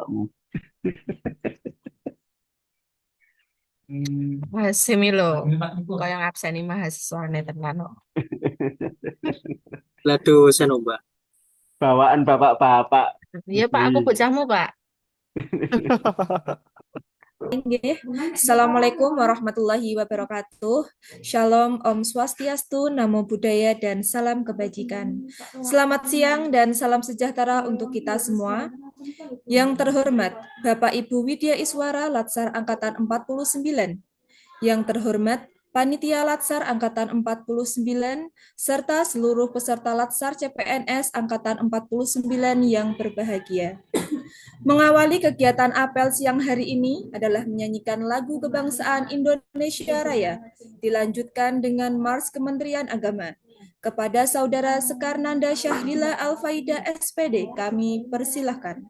bapakmu. Semilo, kau yang absen ini mahasiswa tenan kok. Ladu Senoba. Bawaan bapak-bapak. Iya Pak, aku Wih. bocahmu Pak. Nggih. Assalamualaikum warahmatullahi wabarakatuh. Shalom, Om Swastiastu, Namo Buddhaya, dan salam kebajikan. Selamat siang dan salam sejahtera untuk kita semua. Yang terhormat, Bapak Ibu Widya Iswara Latsar Angkatan 49. Yang terhormat, Panitia Latsar Angkatan 49, serta seluruh peserta Latsar CPNS Angkatan 49 yang berbahagia. Mengawali kegiatan apel siang hari ini adalah menyanyikan lagu kebangsaan Indonesia Raya, dilanjutkan dengan Mars Kementerian Agama. Kepada Saudara Sekarnanda Syahrila Alfaida SPD, kami persilahkan.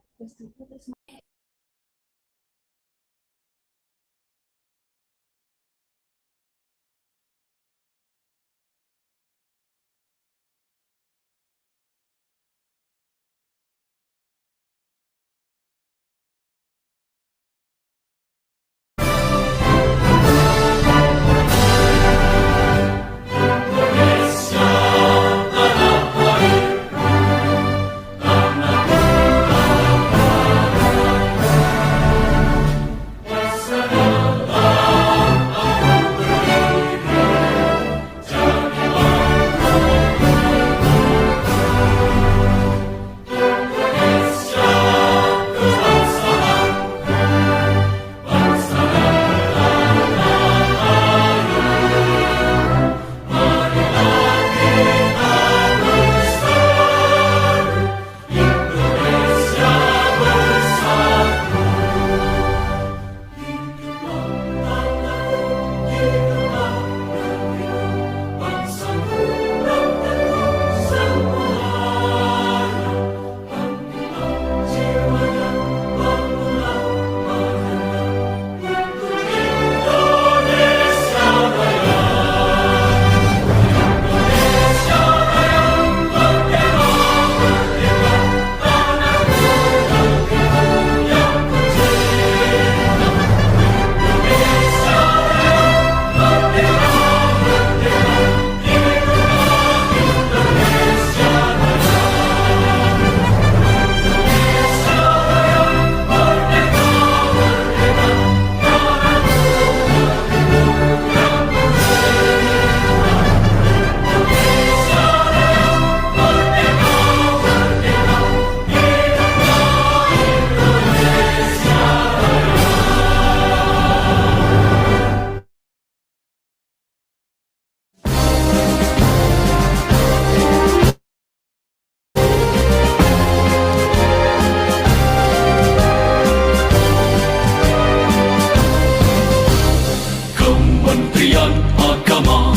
Kementerian Agama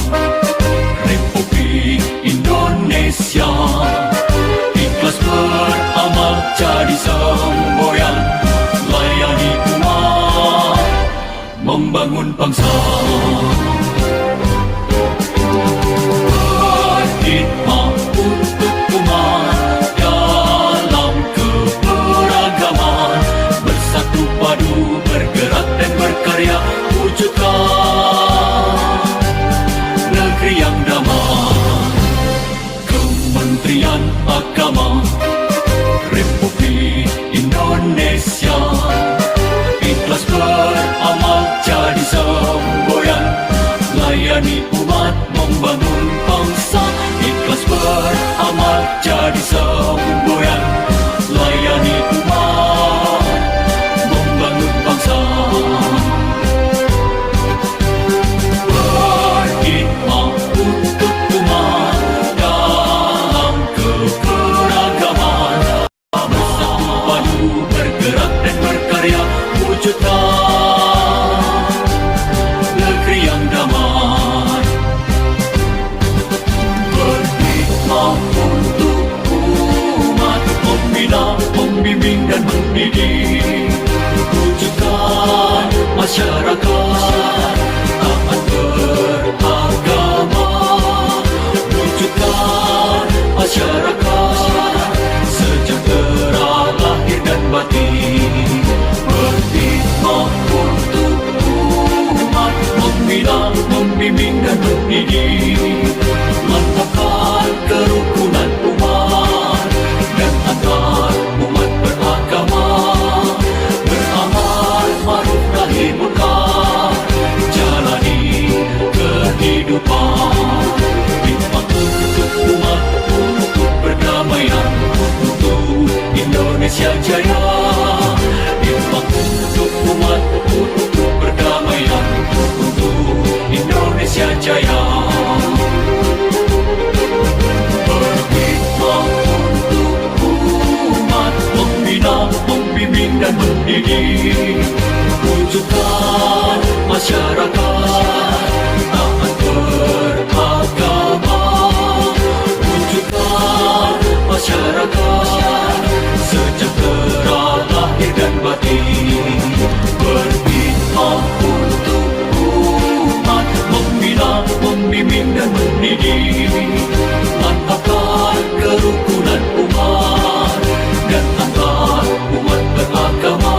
Republik Indonesia ikhlas beramal jadi semboyan, layani umat, membangun bangsa. Berkhidmat untuk umat dalam keberagaman, bersatu padu bergerak dan berkarya, wujudkan negeri yang damai. Kementerian Agama Republik Indonesia ikhlas beramal jadi semboyan, layani umat, membangun bangsa. Ikhlas beramal jadi semboyan, layani umat, membangun bangsa. Berkhidmat untuk umat dalam keberagaman, bersatu padu bergerak dan berkarya, wujudkan negeri yang damai. Berkhidmat untuk umat, membina, membimbing dan mendidik, wujudkan masyarakat taat beragama, wujudkan masyarakat sejahtera lahir dan batin. membimbing dan mendidik, mantapkan kerukunan umat dan antar umat beragama, beramal ma'ruf nahi munkar, jalani kehidupan, hikmat untuk umat, untuk perdamaian, untuk Indonesia Jaya, hikmat untuk umat, untuk perdamaian, untuk Indonesia Jaya. Berhikmat untuk umat, membina, membimbing dan mendidik, wujudkan masyarakat taat beragama, wujudkan masyarakat sejahtera lahir dan batin. Berhikmat untuk umat, membina, membimbing dan mendidik, mantapkan kerukunan umat dan antar umat beragama,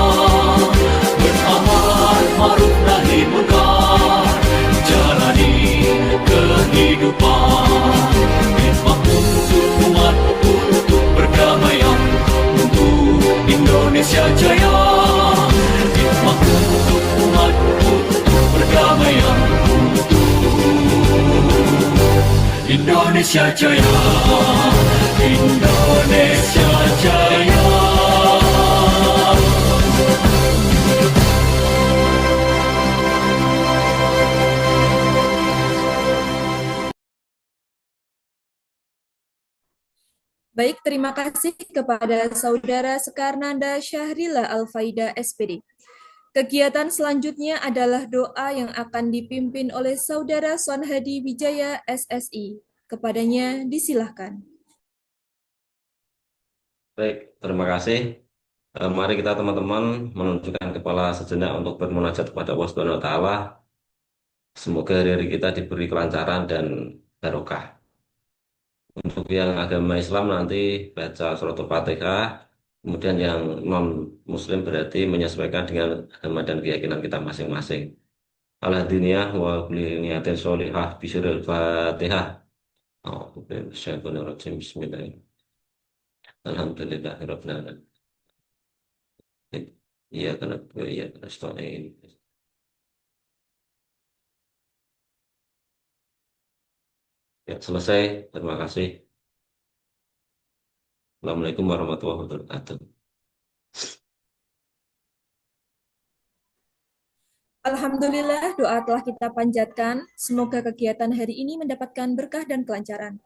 beramal ma'ruf nahi munkar, jalani kehidupan, hikmat untuk umat, untuk perdamaian, untuk Indonesia Jaya, hikmat untuk umat, untuk perdamaian, Indonesia Jaya, Indonesia Jaya. Baik, terima kasih kepada Saudara Sekarnanda Syahrila Alfaida SPD. Kegiatan selanjutnya adalah doa yang akan dipimpin oleh Saudara Sonhadi Wijaya SSI. Kepadanya disilahkan. Baik, terima kasih. Mari kita teman-teman menunjukkan kepala sejenak untuk bermunajat kepada Allah Subhanahu wa taala. Semoga hari-hari kita diberi kelancaran dan barokah. Untuk yang agama Islam nanti baca suratul Fatihah, kemudian yang non-muslim berarti menyesuaikan dengan agama dan keyakinan kita masing-masing. Al-hadiniyah wa kulli niyatin sholihah bisiril Fatihah. A'udzubillahi Bismillahirrahmanirrahim. Alhamdulillahirabbil alamin. Iya karena iya nasta'in. Ya, selesai. Terima kasih. Assalamualaikum warahmatullahi wabarakatuh. Alhamdulillah, doa telah kita panjatkan. Semoga kegiatan hari ini mendapatkan berkah dan kelancaran.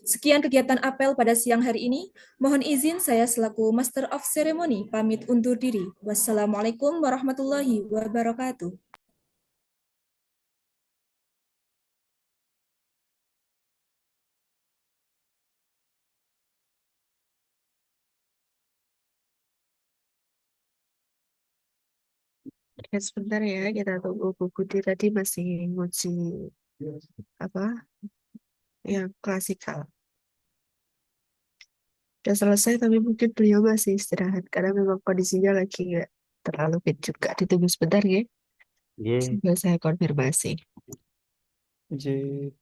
Sekian kegiatan apel pada siang hari ini. Mohon izin saya selaku Master of Ceremony pamit undur diri. Wassalamualaikum warahmatullahi wabarakatuh. Ya, sebentar ya, kita tunggu Bu Budi tadi masih nguji apa yang klasikal. Udah selesai tapi mungkin beliau masih istirahat karena memang kondisinya lagi nggak terlalu fit juga. Ditunggu sebentar ya, Nggih. sambil saya konfirmasi. Nggih.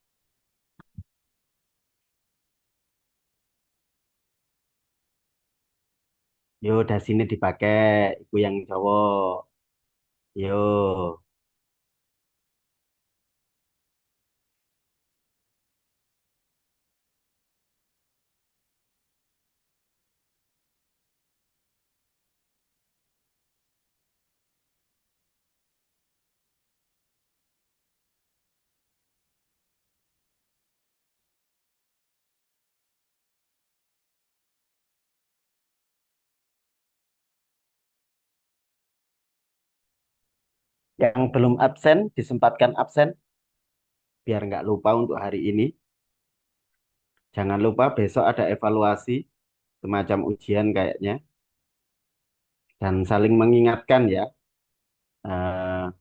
Yo, udah sini dipakai, ibu yang cowok. Yo. Yang belum absen, disempatkan absen, biar nggak lupa untuk hari ini. Jangan lupa besok ada evaluasi, semacam ujian kayaknya. Dan saling mengingatkan ya, eh,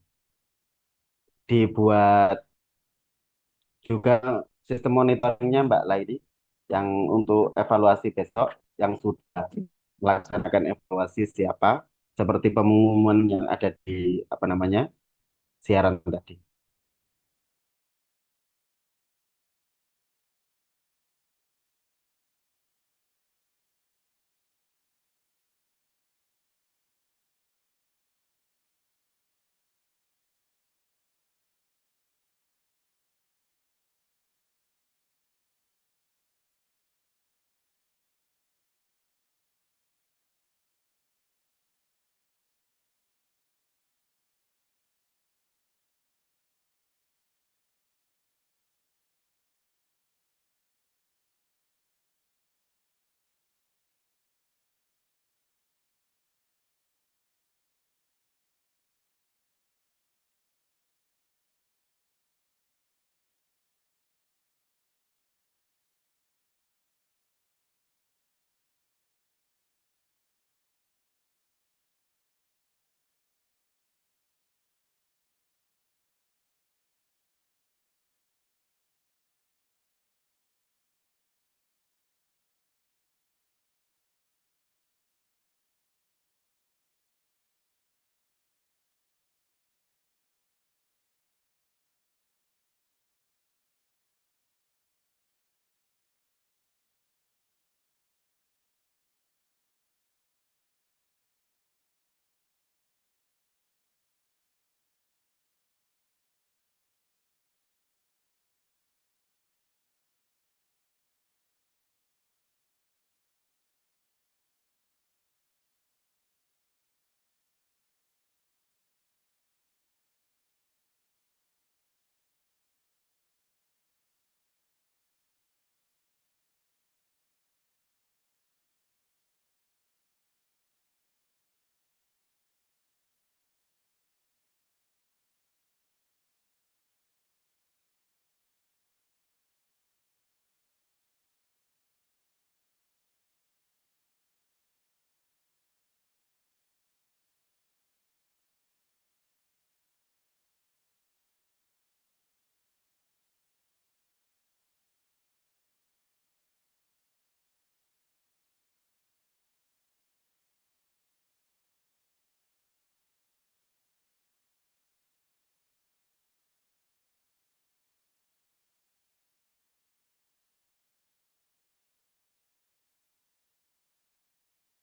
dibuat juga sistem monitoringnya Mbak Laili, yang untuk evaluasi besok, yang sudah melaksanakan evaluasi siapa, seperti pengumuman yang ada di apa namanya siaran tadi.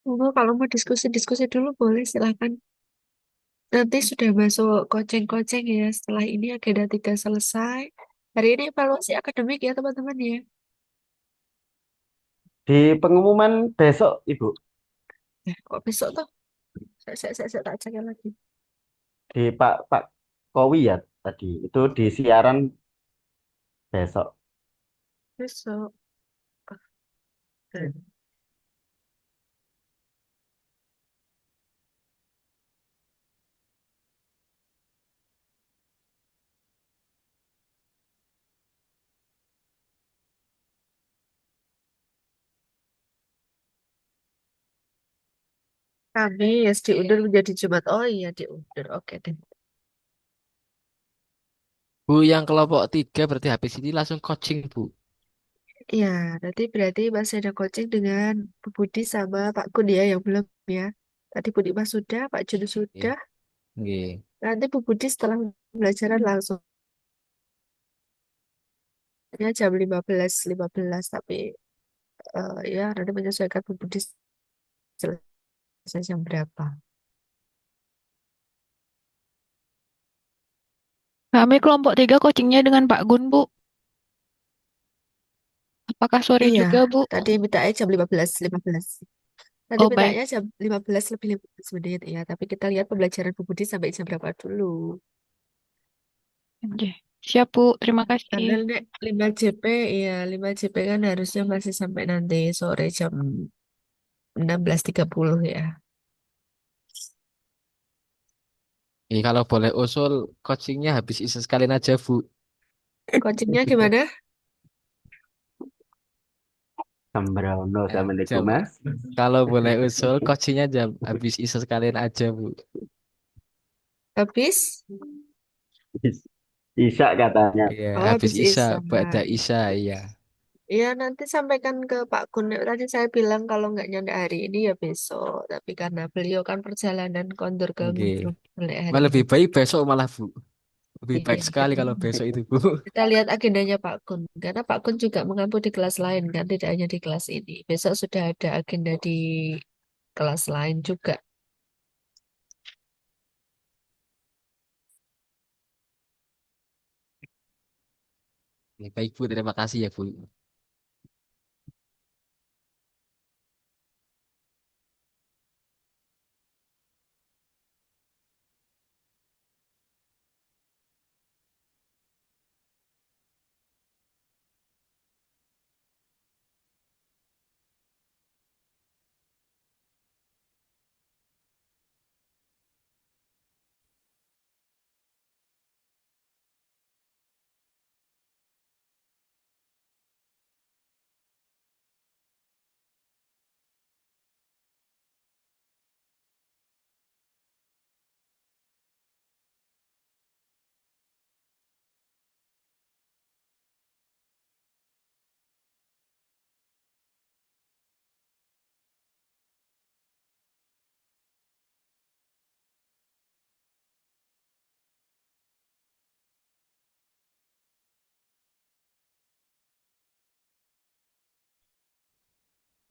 Kalau mau diskusi-diskusi dulu boleh silakan. Nanti sudah masuk koceng-koceng ya. Setelah ini agenda 3 selesai. Hari ini evaluasi akademik ya teman-teman ya. Di pengumuman besok, Ibu, Kok besok tuh? Saya tak cek lagi. di Pak Pak Kowi ya tadi, itu di siaran besok. Besok. Oke. Kamis diundur menjadi Jumat. Oh iya diundur. Oke deh. Bu, yang kelompok 3 berarti habis ini langsung coaching, Bu. Iya, berarti masih ada coaching dengan Bu Budi sama Pak Kun ya yang belum ya. Tadi Bu Dimas sudah, Pak Jun Nggih. sudah. Nggih. Nanti Bu Budi setelah pembelajaran langsung ya jam 15.15 tapi ya nanti menyesuaikan Bu Budi selesai jam berapa. Kami kelompok 3 coachingnya dengan Pak Gun, Bu. Apakah sore Iya, juga, Bu? tadi mintanya jam 15.15. Tadi Oh, baik. mintanya jam 15 lebih 15 menit ya, tapi kita lihat pembelajaran Bu Budi sampai jam berapa dulu. Oke. Siap, Bu. Terima kasih. Karena nek 5 JP ya 5 JP kan harusnya masih sampai nanti sore jam 16.30 ya. Kalau boleh usul coachingnya habis isa sekalian aja, Bu. Coachingnya gimana? Sembrono, Eh, Assalamualaikum jam, Mas. kalau boleh usul coachingnya jam habis isa sekalian aja, Bu. Habis? Isya katanya. Iya, Oh, habis habis isa, Isya. pada isa, iya. Ya, nanti sampaikan ke Pak Kun. Tadi saya bilang kalau nggak nyanda hari ini ya besok. Tapi karena beliau kan perjalanan kondur ke Oke. Ngunjung mulai hari Malah ini. lebih baik besok malah, Bu. Lebih Iya, baik sekali kalau besok itu, Bu. kita lihat agendanya Pak Kun. Karena Pak Kun juga mengampu di kelas lain kan, tidak hanya di kelas ini. Besok sudah ada agenda di kelas lain juga. Baik, Bu. Terima kasih ya, Bu.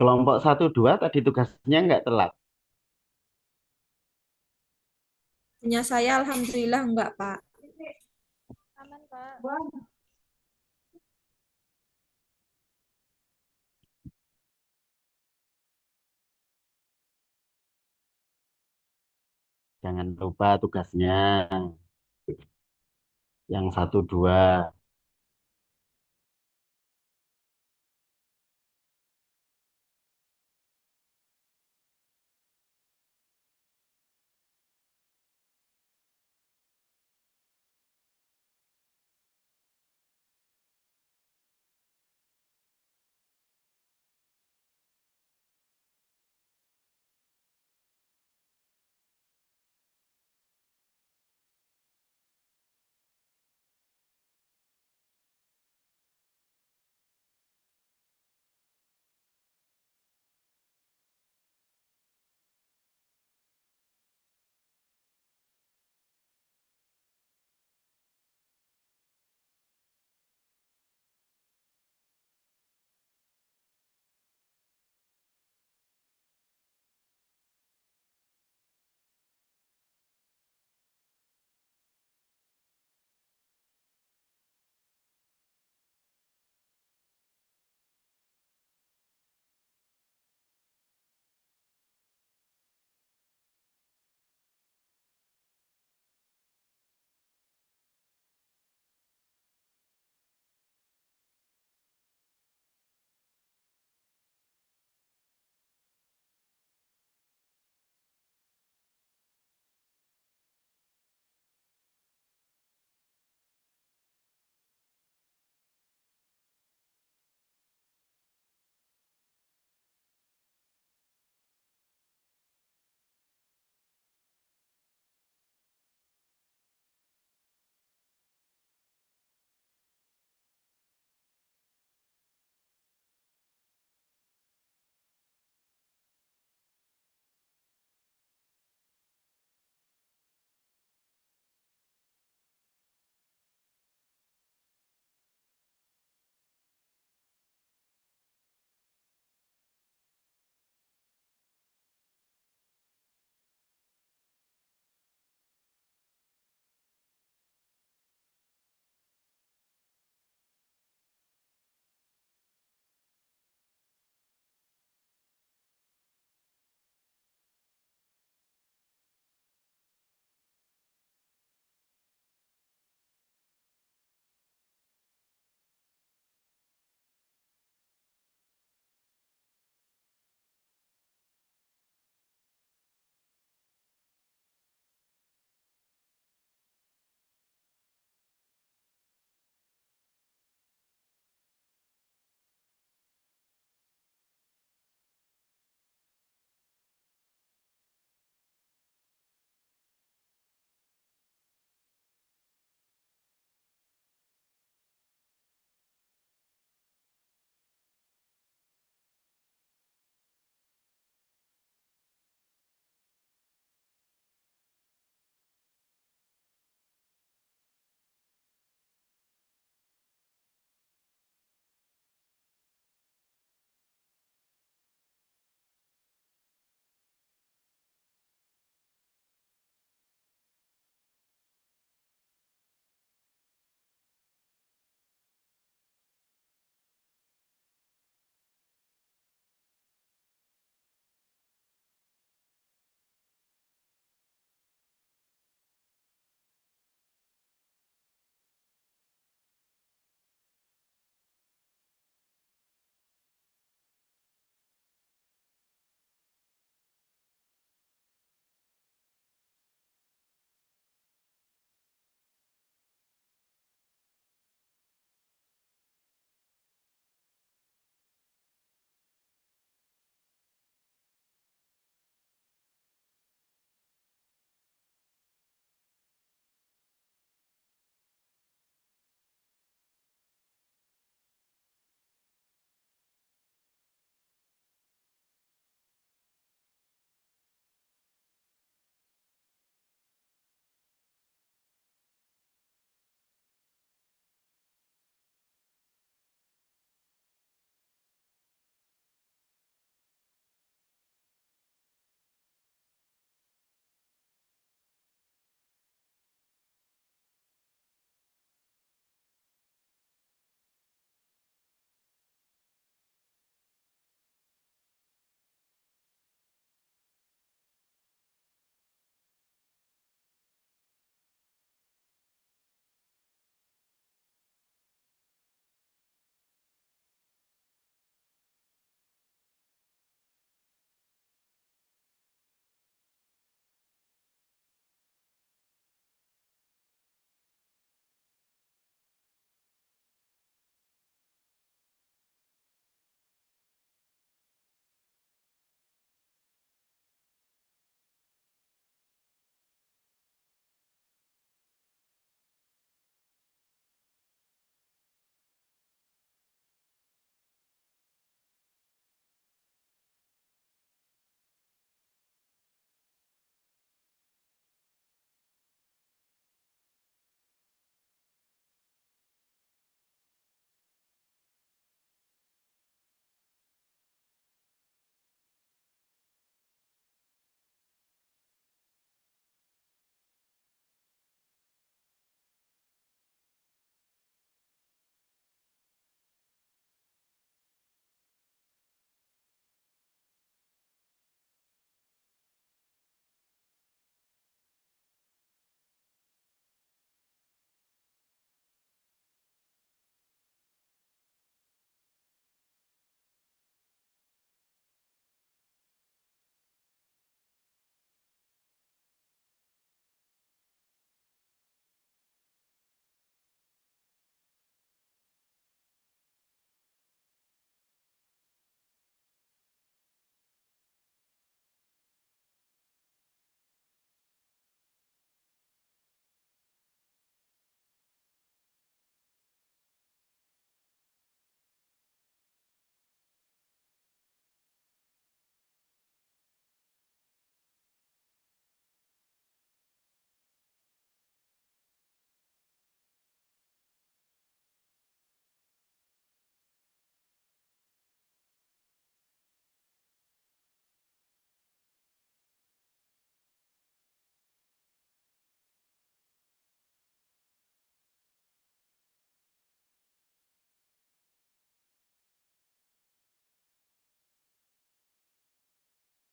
Kelompok 1 2 tadi tugasnya nggak telat. Punya saya alhamdulillah enggak, Pak. Aman, Pak. Jangan lupa tugasnya yang 1 2.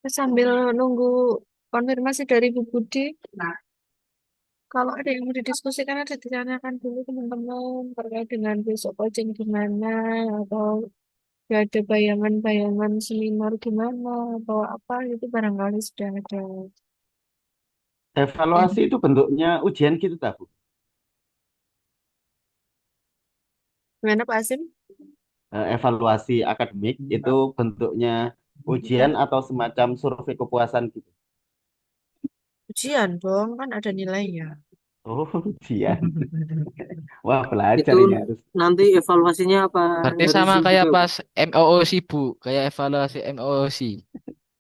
Sambil nunggu konfirmasi dari Bu Budi, kalau ada yang mau didiskusikan, ada ditanyakan dulu teman-teman terkait dengan besok coaching gimana, atau ada bayangan-bayangan seminar gimana, atau apa, itu barangkali sudah ada. Ya, Evaluasi itu bentuknya ujian gitu tak, Bu? gimana Pak Asim? Evaluasi akademik itu bentuknya ujian atau semacam survei kepuasan gitu. Ujian dong, kan ada nilainya. Oh, ujian. Wah, belajar Itu ini harus. nanti evaluasinya apa Berarti harus sama Zoom kayak juga, Bu? pas MOOC, Bu. Kayak evaluasi MOOC.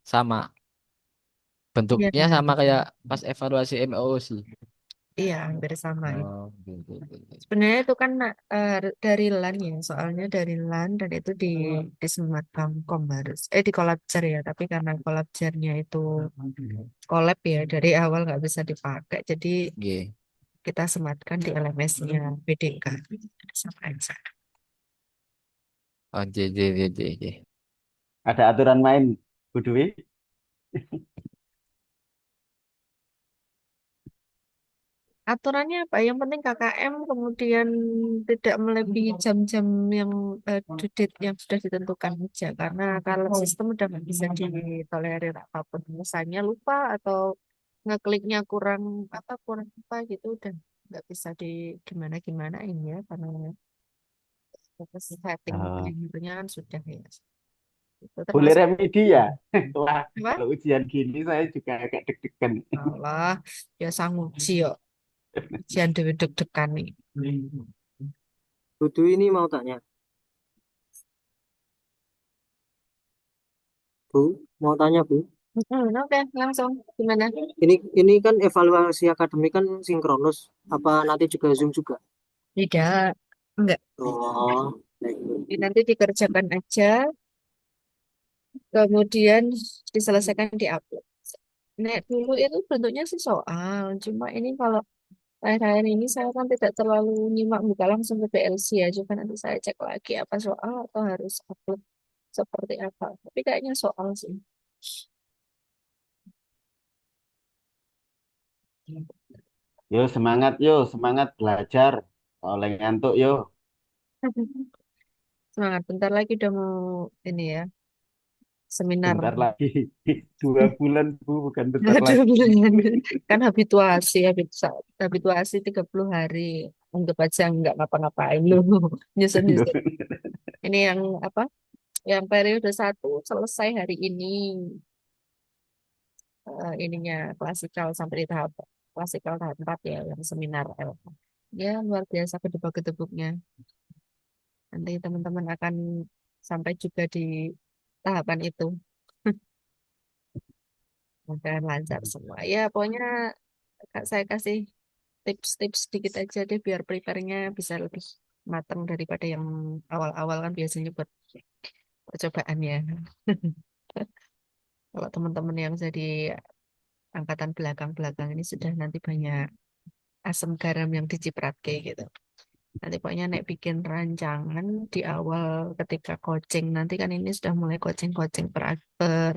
Sama. Iya, Bentuknya sama kayak pas evaluasi MOOC. iya, hampir sama ya. Oh, gitu, gitu. Sebenarnya itu kan dari LAN ya, soalnya dari LAN dan itu di Smart Bangkom harus, di Collabjar ya, tapi karena Collabjarnya itu collab ya, dari awal nggak bisa dipakai, jadi Oke. kita sematkan di LMS-nya BDK. Sama aja. Oh, J. Ada aturan main, Bu Dwi? Aturannya apa? Yang penting KKM kemudian tidak melebihi jam-jam yang due date yang sudah ditentukan aja. Karena kalau sistem udah nggak bisa ditolerir apapun. Misalnya lupa atau ngekliknya kurang apa gitu udah nggak bisa di gimana ini ya karena setting Oh, akhirnya kan sudah ya. Itu boleh termasuk remedi ya? Wah, apa? kalau ujian gini saya juga agak deg-degan. Allah, ya sanggup sih yo. Ujian deg-degan nih. Bu Dwi ini mau tanya, Bu, mau tanya, Bu. Oke, langsung gimana? Ini kan evaluasi akademik kan sinkronus. Apa nanti juga Zoom juga? Tidak, enggak. Oh, baik, Bu. Jadi nanti dikerjakan aja, kemudian diselesaikan di-upload. Nek dulu itu bentuknya sih soal, cuma ini kalau akhir-akhir ini saya kan tidak terlalu nyimak buka langsung ke PLC ya, coba nanti saya cek lagi apa soal atau harus upload seperti apa. Tapi kayaknya soal sih. Yo semangat belajar. Oleh ngantuk yo. Semangat, bentar lagi udah mau ini ya, seminar. Bentar lagi 2 bulan Bu, bukan bentar Aduh, lagi. kan habituasi 30 hari. Anggap aja nggak ngapa-ngapain lu. Nyusun-nyusun. Ini yang apa? Yang periode 1 selesai hari ini. Ininya klasikal sampai di tahap klasikal tahap 4 ya, yang seminar L. Ya, luar biasa kedebuk-kedebuknya. Nanti teman-teman akan sampai juga di tahapan itu. Mudah lancar semua. Ya, pokoknya saya kasih tips-tips sedikit aja deh biar prepare-nya bisa lebih matang daripada yang awal-awal kan biasanya buat percobaan ya. Kalau teman-teman yang jadi angkatan belakang-belakang ini sudah nanti banyak asam garam yang diciprat kayak gitu. Nanti pokoknya nek bikin rancangan di awal ketika coaching nanti kan ini sudah mulai coaching-coaching per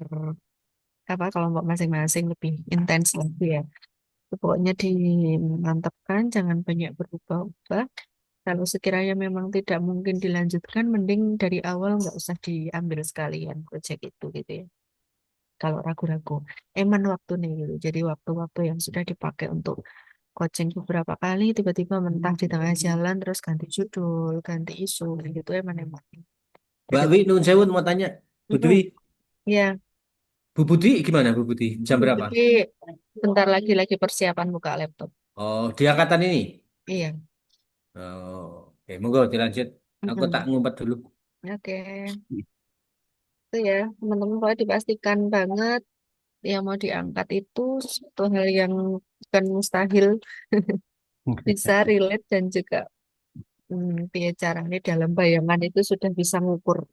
apa kelompok masing-masing lebih intens lagi ya. Itu pokoknya dimantapkan, jangan banyak berubah-ubah. Kalau sekiranya memang tidak mungkin dilanjutkan, mending dari awal nggak usah diambil sekalian proyek itu gitu ya. Kalau ragu-ragu, eman waktu nih gitu. Jadi waktu-waktu yang sudah dipakai untuk coaching beberapa kali, tiba-tiba mentah di tengah jalan, terus ganti judul, ganti isu, gitu eman-eman. Mbak Dari, Wi, nun sewu mau tanya, Bu Dwi, Mm-mm. Ya, Bu Budi gimana Bu Budi? Jam berapa? jadi bentar lagi persiapan buka laptop. Oh, di angkatan ini? Iya. Oh, oke, monggo dilanjut. Aku tak Mm-mm. ngumpet dulu. Oke, itu ya teman-teman boleh dipastikan banget yang mau diangkat itu suatu hal yang bukan mustahil bisa relate dan juga piye caranya dalam bayangan itu sudah bisa ngukur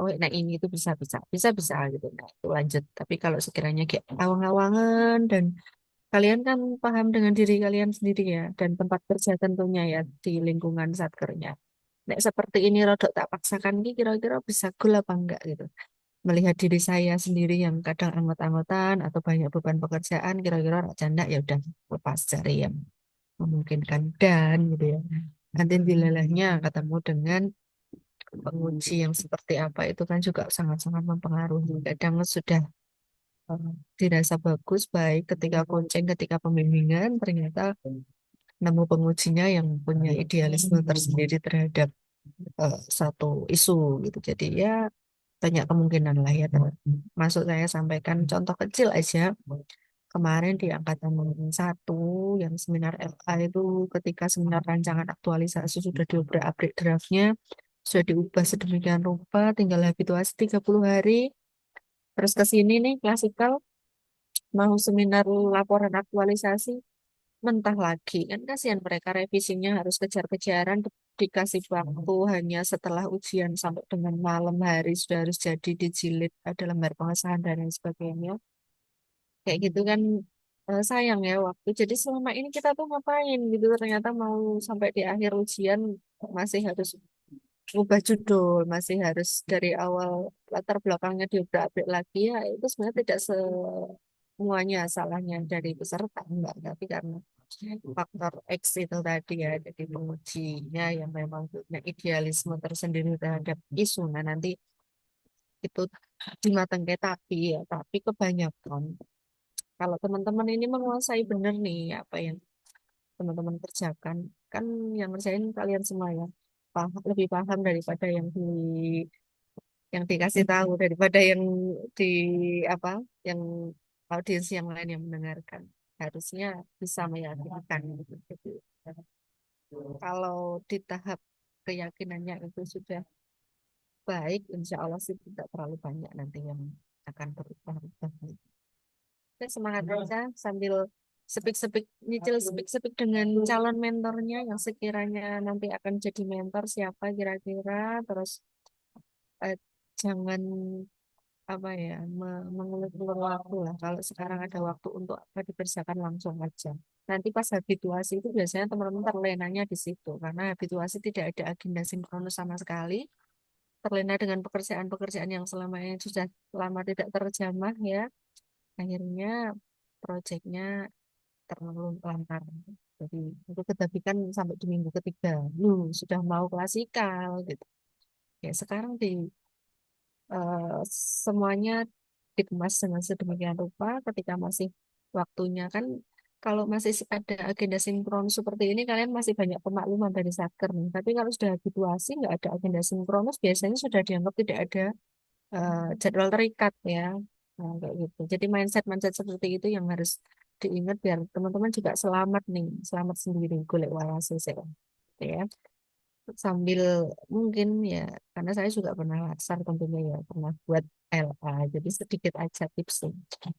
oh nah ini itu bisa gitu nah itu lanjut tapi kalau sekiranya kayak awang-awangan dan kalian kan paham dengan diri kalian sendiri ya dan tempat kerja tentunya ya di lingkungan satkernya nek seperti ini rodok tak paksakan ini kira-kira bisa goal apa enggak gitu melihat diri saya sendiri yang kadang anggot-anggotan atau banyak beban pekerjaan, kira-kira rak janda ya udah lepas cari yang memungkinkan dan gitu ya. Nanti dilalahnya ketemu dengan penguji yang seperti apa itu kan juga sangat-sangat mempengaruhi. Kadang sudah eh, dirasa bagus, baik ketika coaching, ketika pembimbingan, ternyata nemu pengujinya yang punya idealisme tersendiri terhadap satu isu gitu. Jadi ya banyak kemungkinan lah ya teman. Masuk saya sampaikan contoh kecil aja. Kemarin di angkatan 1 yang seminar LA itu ketika seminar rancangan aktualisasi sudah diobrak-abrik draftnya, sudah diubah sedemikian rupa, tinggal habituasi 30 hari. Terus ke sini nih klasikal mau seminar laporan aktualisasi mentah lagi kan kasihan mereka revisinya harus kejar-kejaran dikasih waktu hanya setelah ujian sampai dengan malam hari sudah harus jadi dijilid ada lembar pengesahan dan lain sebagainya kayak gitu kan sayang ya waktu jadi selama ini kita tuh ngapain gitu ternyata mau sampai di akhir ujian masih harus ubah judul masih harus dari awal latar belakangnya diobrak-abrik lagi ya itu sebenarnya tidak semuanya salahnya dari peserta enggak tapi karena faktor X itu tadi ya jadi pengujinya yang memang punya idealisme tersendiri terhadap isu nah nanti itu dimatengke tapi ya tapi kebanyakan kalau teman-teman ini menguasai benar nih apa yang teman-teman kerjakan kan yang ngerjain kalian semua ya lebih paham daripada yang dikasih tahu daripada yang di apa yang audiens yang lain yang mendengarkan harusnya bisa meyakinkan gitu. Jadi, kalau di tahap keyakinannya itu sudah baik, insya Allah sih tidak terlalu banyak nanti yang akan berubah. Kita semangat aja sambil sepik-sepik nyicil sepik-sepik dengan calon mentornya yang sekiranya nanti akan jadi mentor siapa kira-kira terus eh, jangan apa ya mengulur-ulur waktu lah kalau sekarang ada waktu untuk apa dikerjakan langsung aja nanti pas habituasi itu biasanya teman-teman terlenanya di situ karena habituasi tidak ada agenda sinkronus sama sekali terlena dengan pekerjaan-pekerjaan yang selama ini sudah lama tidak terjamah ya akhirnya proyeknya terlantar jadi itu ketabikan sampai di minggu ketiga sudah mau klasikal gitu ya sekarang di eh, semuanya dikemas dengan sedemikian rupa ketika masih waktunya kan kalau masih ada agenda sinkron seperti ini kalian masih banyak pemakluman dari satker nih tapi kalau sudah habituasi nggak ada agenda sinkronus biasanya sudah dianggap tidak ada jadwal terikat ya nah, kayak gitu jadi mindset mindset seperti itu yang harus diingat biar teman-teman juga selamat nih selamat sendiri golek waras ya sambil mungkin ya karena saya juga pernah laksar tentunya ya pernah buat LA jadi sedikit aja tips nih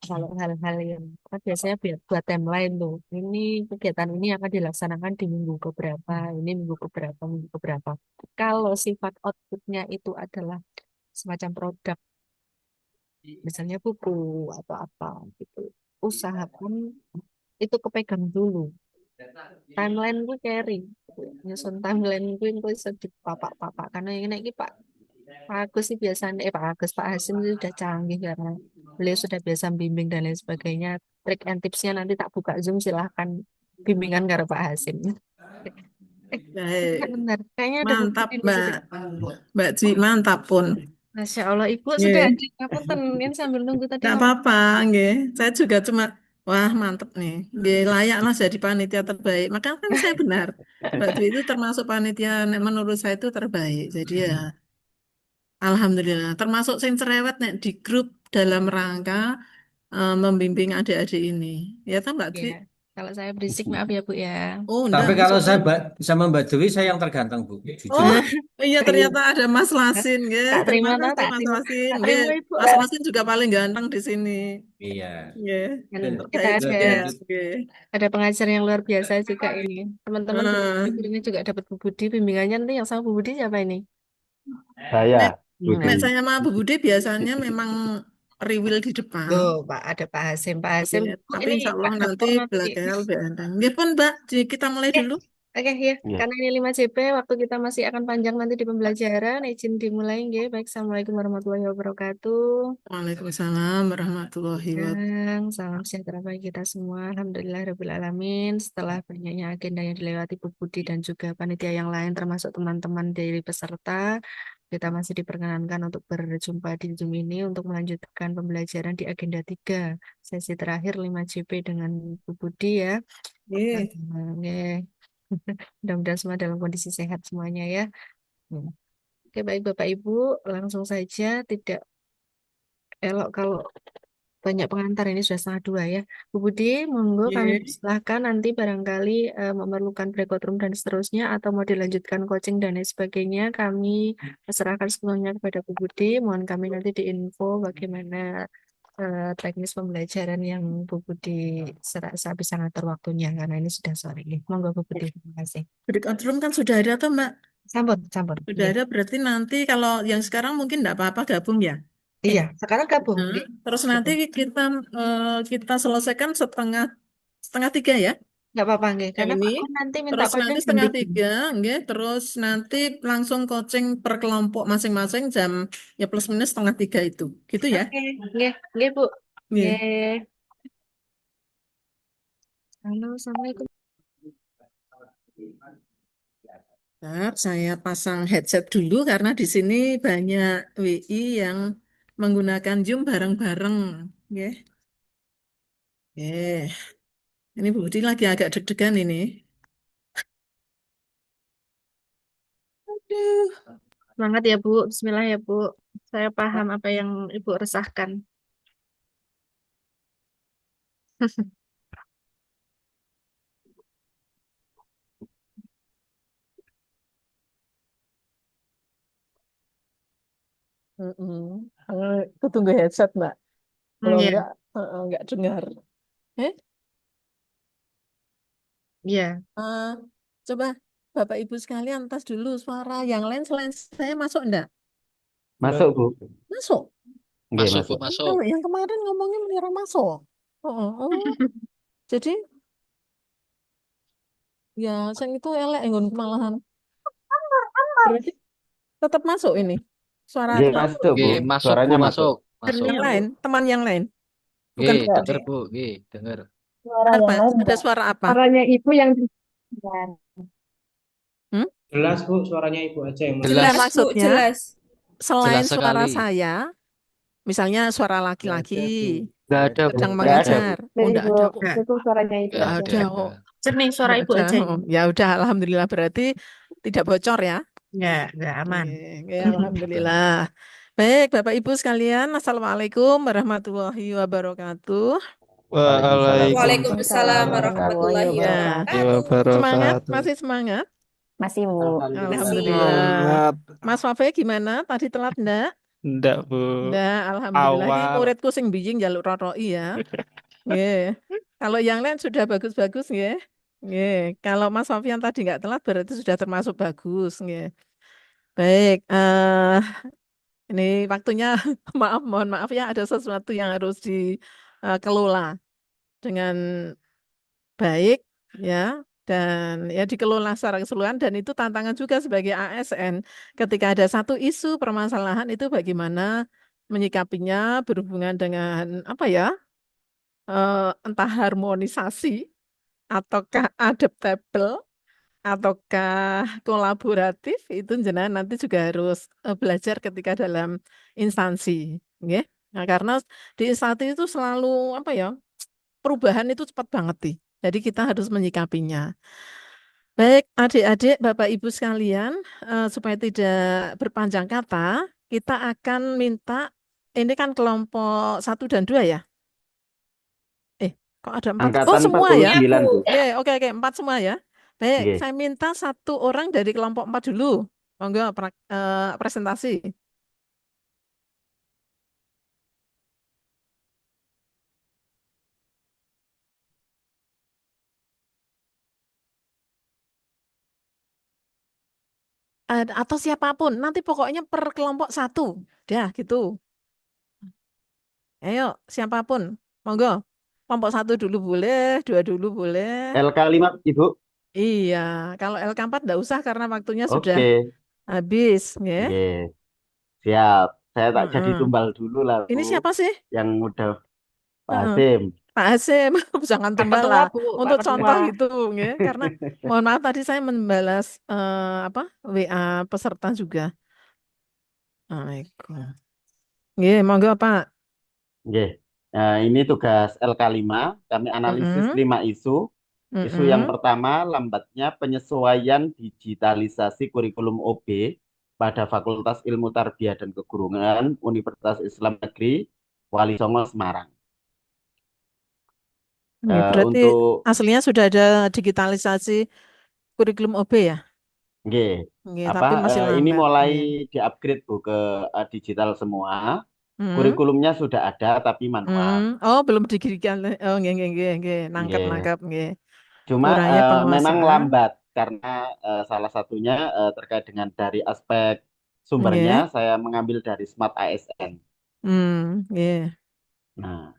kalau hal-hal yang kan biasanya buat timeline tuh ini kegiatan ini akan dilaksanakan di minggu keberapa ini minggu keberapa minggu keberapa kalau sifat outputnya itu adalah semacam produk misalnya buku atau apa gitu usahakan itu kepegang dulu timeline gue carry nyusun timeline gue bisa di papak-papak karena ini iki Pak Agus sih biasanya Pak Agus Pak Hasim itu sudah canggih karena beliau sudah biasa bimbing dan lain sebagainya trik and tipsnya nanti tak buka Zoom silahkan bimbingan karena Pak Hasim Baik, benar kayaknya ada mantap ini Mbak. sudah Mbak Ji, mantap pun. Masya Allah Ibu sudah Nggih, hadir ngapunten ini sambil nunggu tadi nggak ngomong apa-apa, nggih. Saya juga cuma, wah mantep nih. Nggih, layaklah jadi panitia terbaik. Makanya kan saya benar. Mbak Ji itu termasuk panitia nek menurut saya itu terbaik. Jadi ya, alhamdulillah. Termasuk yang cerewet nek di grup dalam rangka membimbing adik-adik ini. Ya kan Mbak Ji? ya kalau saya berisik maaf ya Bu ya Oh, enggak, Tapi kalau saya maksudnya. sama Mbak Dewi saya yang terganteng, Bu. Jujur. Oh, iya Ayo, ternyata ada Mas Lasin, nggih. tak Terima terima toh kasih Mas Lasin, tak nggih. terima Ibu Mas Lasin juga paling ganteng di sini, Iya. nggih. dan kita Terbaik ada juga, Lanjut. nggih. pengajar yang luar biasa juga ini. Teman-teman Eh, ini juga dapat Bu Budi bimbingannya nanti yang sama Bu Budi siapa ini? Saya, nek, nek Budi. saya sama Bu Budi biasanya memang riwil di depan, Tuh, Pak ada Pak Hasim. Pak Hasim, nggih. Bu Tapi ini insya Allah Pak nanti Dokter nanti. belajar lebih enteng. Nggih pun Mbak, kita mulai Eh, dulu. Oke ya, Ya. karena ini 5 JP, waktu kita masih akan panjang nanti di pembelajaran. Izin dimulai nggih. Baik, Assalamualaikum warahmatullahi wabarakatuh. Waalaikumsalam warahmatullahi wabarakatuh. Salam sejahtera bagi kita semua. Alhamdulillah alamin. Setelah banyaknya agenda yang dilewati Bu Budi dan juga panitia yang lain termasuk teman-teman dari peserta, kita masih diperkenankan untuk berjumpa di Zoom ini untuk melanjutkan pembelajaran di agenda 3, sesi terakhir 5 JP dengan Bu Budi ya. Nggih. Oke. Mudah-mudahan semua dalam kondisi sehat semuanya ya. Oke, baik Bapak Ibu, langsung saja, tidak elok kalau banyak pengantar, ini sudah setengah 2 ya. Bu Budi, monggo kami Nggih. persilahkan, nanti barangkali memerlukan breakout room dan seterusnya atau mau dilanjutkan coaching dan lain sebagainya, kami serahkan sepenuhnya kepada Bu Budi. Mohon kami nanti diinfo bagaimana teknis pembelajaran yang Bu Budi serasa bisa ngatur waktunya karena ini sudah sore. Monggo Bu Budi, terima kasih. Breakout room kan sudah ada tuh, Mbak. Sambut. Sudah Iya. ada, berarti nanti kalau yang sekarang mungkin enggak apa-apa gabung ya. Iya, sekarang gabung. Nah, terus nanti kita selesaikan setengah 3 ya. Nggak apa-apa, nggih. Yang Karena ini. Pak Gun nanti minta Terus coaching nanti jam setengah 7. 3, nggih. Terus nanti langsung coaching per kelompok masing-masing jam ya plus minus setengah 3 itu. Gitu ya. Oke, nggih Bu. Nggih. Nggih. Halo, Assalamualaikum. Bentar, saya pasang headset dulu karena di sini banyak WI yang menggunakan Zoom bareng-bareng, nggih. Ini Bu Budi lagi agak deg-degan ini. Aduh. Semangat ya Bu. Bismillah ya Bu. Saya paham apa yang Ibu resahkan. Aku tunggu headset, Mbak. Kalau Iya, enggak dengar. iya. Coba Bapak Ibu sekalian tes dulu suara yang lain selain saya masuk enggak? Masuk, Bu. Masuk. Nggih, Masuk, Bu, masuk. masuk. Kalau yang kemarin ngomongnya mengira masuk. Jadi ya saya itu elek nggon malahan. Berarti tetap masuk ini suara Nggih, masuk, Bu. Nggih, masuk, Bu, Suaranya masuk. masuk. Masuk. yang lain, teman yang lain. Bukan Nggih, Pak. denger, Bu. Nggih, denger. Suara yang Apa? lain Ada enggak. suara apa? Suaranya ibu yang Jelas Bu, suaranya Ibu aja yang Jelas. Jelas Bu, maksudnya jelas. selain Jelas suara sekali. saya, misalnya suara laki-laki Nggak ada, Bu. sedang Nggak ada, Bu. mengajar. Oh, enggak ada kok. Itu suaranya ibu Nggak aja. Ada ada. kok. Jernih suara Enggak Ibu ada. aja. Ya udah, alhamdulillah berarti tidak bocor ya. Nggak aman. Oke, alhamdulillah. Baik, Bapak Ibu sekalian, Assalamualaikum warahmatullahi wabarakatuh. Waalaikumsalam warahmatullahi Ya, wabarakatuh. semangat, masih semangat. Masih Bu. Alhamdulillah. Mas Wafe gimana? Tadi telat enggak? Enggak, Bu. Enggak, alhamdulillah. Ini Awal. muridku sing bijing jaluk roroi ya. Nggih. Kalau yang lain sudah bagus-bagus nggih. Nggih. Kalau Mas Sofian tadi enggak telat berarti sudah termasuk bagus nggih. Baik, ini waktunya mohon maaf ya ada sesuatu yang harus dikelola dengan baik ya dan ya dikelola secara keseluruhan dan itu tantangan juga sebagai ASN ketika ada satu isu permasalahan itu bagaimana menyikapinya berhubungan dengan apa ya entah harmonisasi ataukah adaptable ataukah kolaboratif itu jenengan nanti juga harus belajar ketika dalam instansi nggih. Nah, karena di instansi itu selalu apa ya perubahan itu cepat banget nih. Jadi kita harus menyikapinya. Baik, adik-adik, Bapak Ibu sekalian, supaya tidak berpanjang kata, kita akan minta, ini kan kelompok 1 dan 2 ya? Kok ada 4? Oh, Angkatan semua ya? 49, Bu. Oke, 4 semua ya. Baik, Nggih. saya minta 1 orang dari kelompok 4 dulu. Monggo presentasi. Atau siapapun, nanti pokoknya per kelompok 1. Dah, gitu. Ayo, siapapun. Monggo. Kelompok 1 dulu boleh, 2 dulu boleh. LK5, Ibu. Iya, kalau LK4 enggak usah karena waktunya sudah Oke, habis, ya. nggih. Siap. Saya tak jadi Heeh. tumbal dulu lah, Bu. Ini siapa sih? Yang udah Pak Heeh. Hasim. Pak Hasim, jangan Pak tumbal Ketua, lah. Bu. Pak Untuk Ketua. contoh itu, ya. Karena mohon maaf tadi saya membalas apa WA peserta juga. Assalamualaikum. Nggih, monggo Pak. Nggih. Nah, ini tugas LK5. Kami analisis Heeh. 5 isu. Isu yang Heeh. pertama, lambatnya penyesuaian digitalisasi kurikulum OB pada Fakultas Ilmu Tarbiyah dan Keguruan Universitas Islam Negeri Wali Songo Semarang. Nggih, berarti Untuk aslinya sudah ada digitalisasi kurikulum OB ya? nggih, Nggih, apa tapi masih ini lambat. mulai Nggih. di-upgrade Bu ke digital semua. Hmm. Kurikulumnya sudah ada tapi manual. Oh, belum digirikan. Oh, nggih, nggih, nggih, nggih. Nangkep, Nggih. nangkep, nggih. Cuma Kurangnya memang penguasaan. lambat karena salah satunya terkait dengan dari aspek sumbernya Nggih. saya mengambil dari Smart ASN. Nggih. Nah,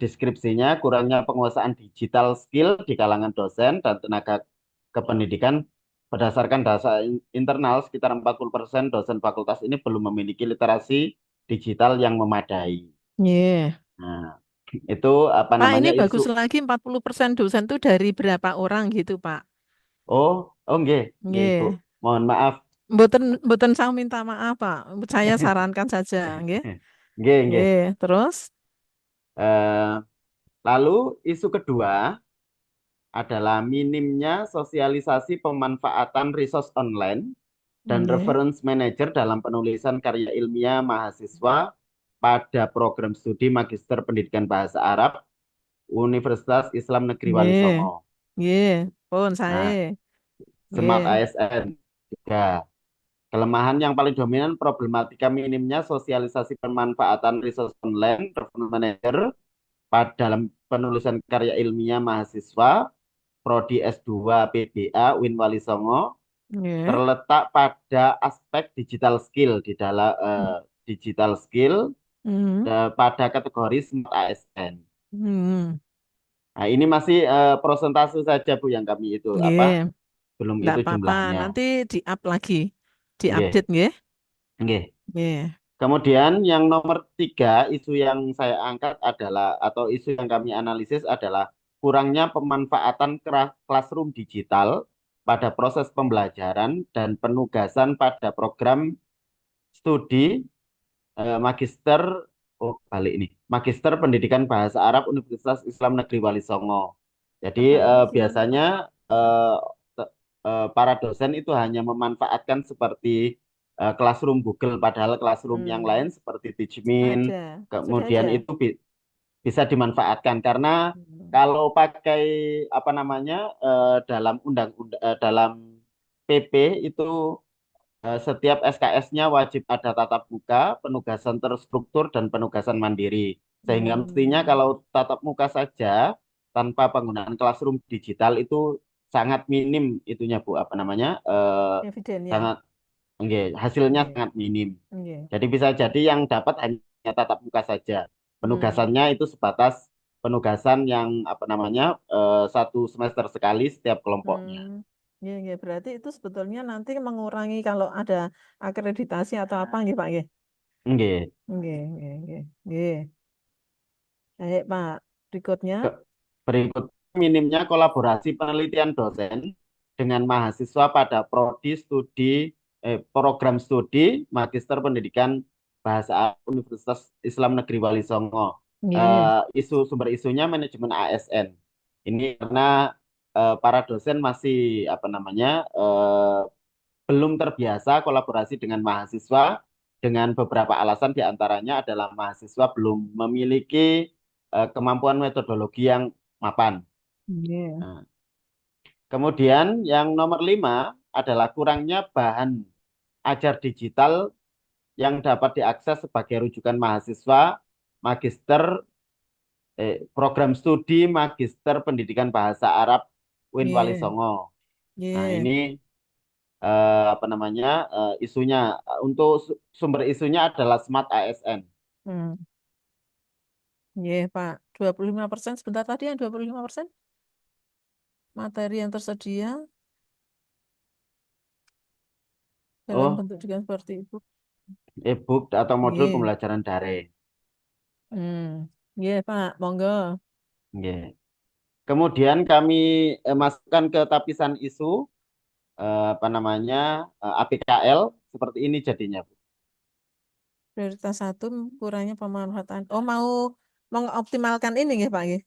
deskripsinya kurangnya penguasaan digital skill di kalangan dosen dan tenaga kependidikan berdasarkan data internal sekitar 40% dosen fakultas ini belum memiliki literasi digital yang memadai. Nggih. Nah, itu apa Pak, ini namanya isu. bagus lagi 40% dosen itu dari berapa orang gitu, Pak? Oh, oh nggih, nggih Ibu. Nggih. Mohon maaf. Mboten saya minta maaf, Pak. Saya sarankan saja, nggih. Nggih, nggih. Nggih, terus Eh, Lalu isu kedua adalah minimnya sosialisasi pemanfaatan resource online dan nggih. reference manager dalam penulisan karya ilmiah mahasiswa pada program studi Magister Pendidikan Bahasa Arab Universitas Islam Negeri Wali Nggih. Songo. Nggih, pun saya. Nah, Smart Nggih. ASN juga. Kelemahan yang paling dominan problematika minimnya sosialisasi pemanfaatan resource online, reference manager dalam penulisan karya ilmiah mahasiswa Prodi S2 PBA UIN Wali Songo Nggih. terletak pada aspek digital skill di dalam digital skill Hmm. pada kategori Smart ASN. Hmm. Nah, ini masih prosentase saja Bu yang kami itu Nggih. belum Enggak itu apa-apa, jumlahnya. nanti di-up lagi. Nggih, Di-update nggih. nggih. Nggih. Kemudian yang nomor 3 isu yang saya angkat adalah atau isu yang kami analisis adalah kurangnya pemanfaatan classroom digital pada proses pembelajaran dan penugasan pada program studi magister balik ini Magister Pendidikan Bahasa Arab Universitas Islam Negeri Wali Songo. Jadi biasanya para dosen itu hanya memanfaatkan seperti classroom Google, padahal classroom yang lain seperti Teachmin, Ada. Sudah kemudian ada. itu bisa dimanfaatkan karena Hmm. kalau pakai apa namanya dalam dalam PP itu setiap SKS-nya wajib ada tatap muka, penugasan terstruktur, dan penugasan mandiri. Sehingga mestinya kalau tatap muka saja tanpa penggunaan classroom digital itu sangat minim itunya Bu, apa namanya? Evidennya. Sangat hasilnya Nggih. sangat minim. Nggih. Jadi bisa jadi yang dapat hanya tatap muka saja. Penugasannya itu sebatas penugasan yang apa namanya? Satu semester sekali setiap kelompoknya. Nggih, nggih. Berarti itu sebetulnya nanti mengurangi kalau ada akreditasi atau apa nggih, Pak nggih? Nggih. Nggih, nggih, nggih. Nggih. Baik, Pak. Berikutnya. Berikut minimnya kolaborasi penelitian dosen dengan mahasiswa pada program studi Magister Pendidikan Bahasa Arab Universitas Islam Negeri Wali Songo. Nggih. Sumber isunya manajemen ASN. Ini karena para dosen masih apa namanya belum terbiasa kolaborasi dengan mahasiswa dengan beberapa alasan diantaranya adalah mahasiswa belum memiliki kemampuan metodologi yang mapan. Nggih. Nah, kemudian yang nomor 5 adalah kurangnya bahan ajar digital yang dapat diakses sebagai rujukan mahasiswa program studi Magister Pendidikan Bahasa Arab UIN Wali Nggih. Songo. Nah, Nggih. ini apa namanya isunya untuk sumber isunya adalah Smart ASN. Hmm. Nggih, Pak. 25% sebentar tadi yang 25%? materi yang tersedia dalam Oh, bentuk juga seperti itu. e-book atau modul Nggih. pembelajaran daring. Nggih, Pak, monggo. Nggih. Kemudian kami masukkan ke tapisan isu apa namanya APKL seperti ini jadinya, Bu. Prioritas 1 kurangnya pemanfaatan. Oh, mau mengoptimalkan ini nggih, Pak nggih.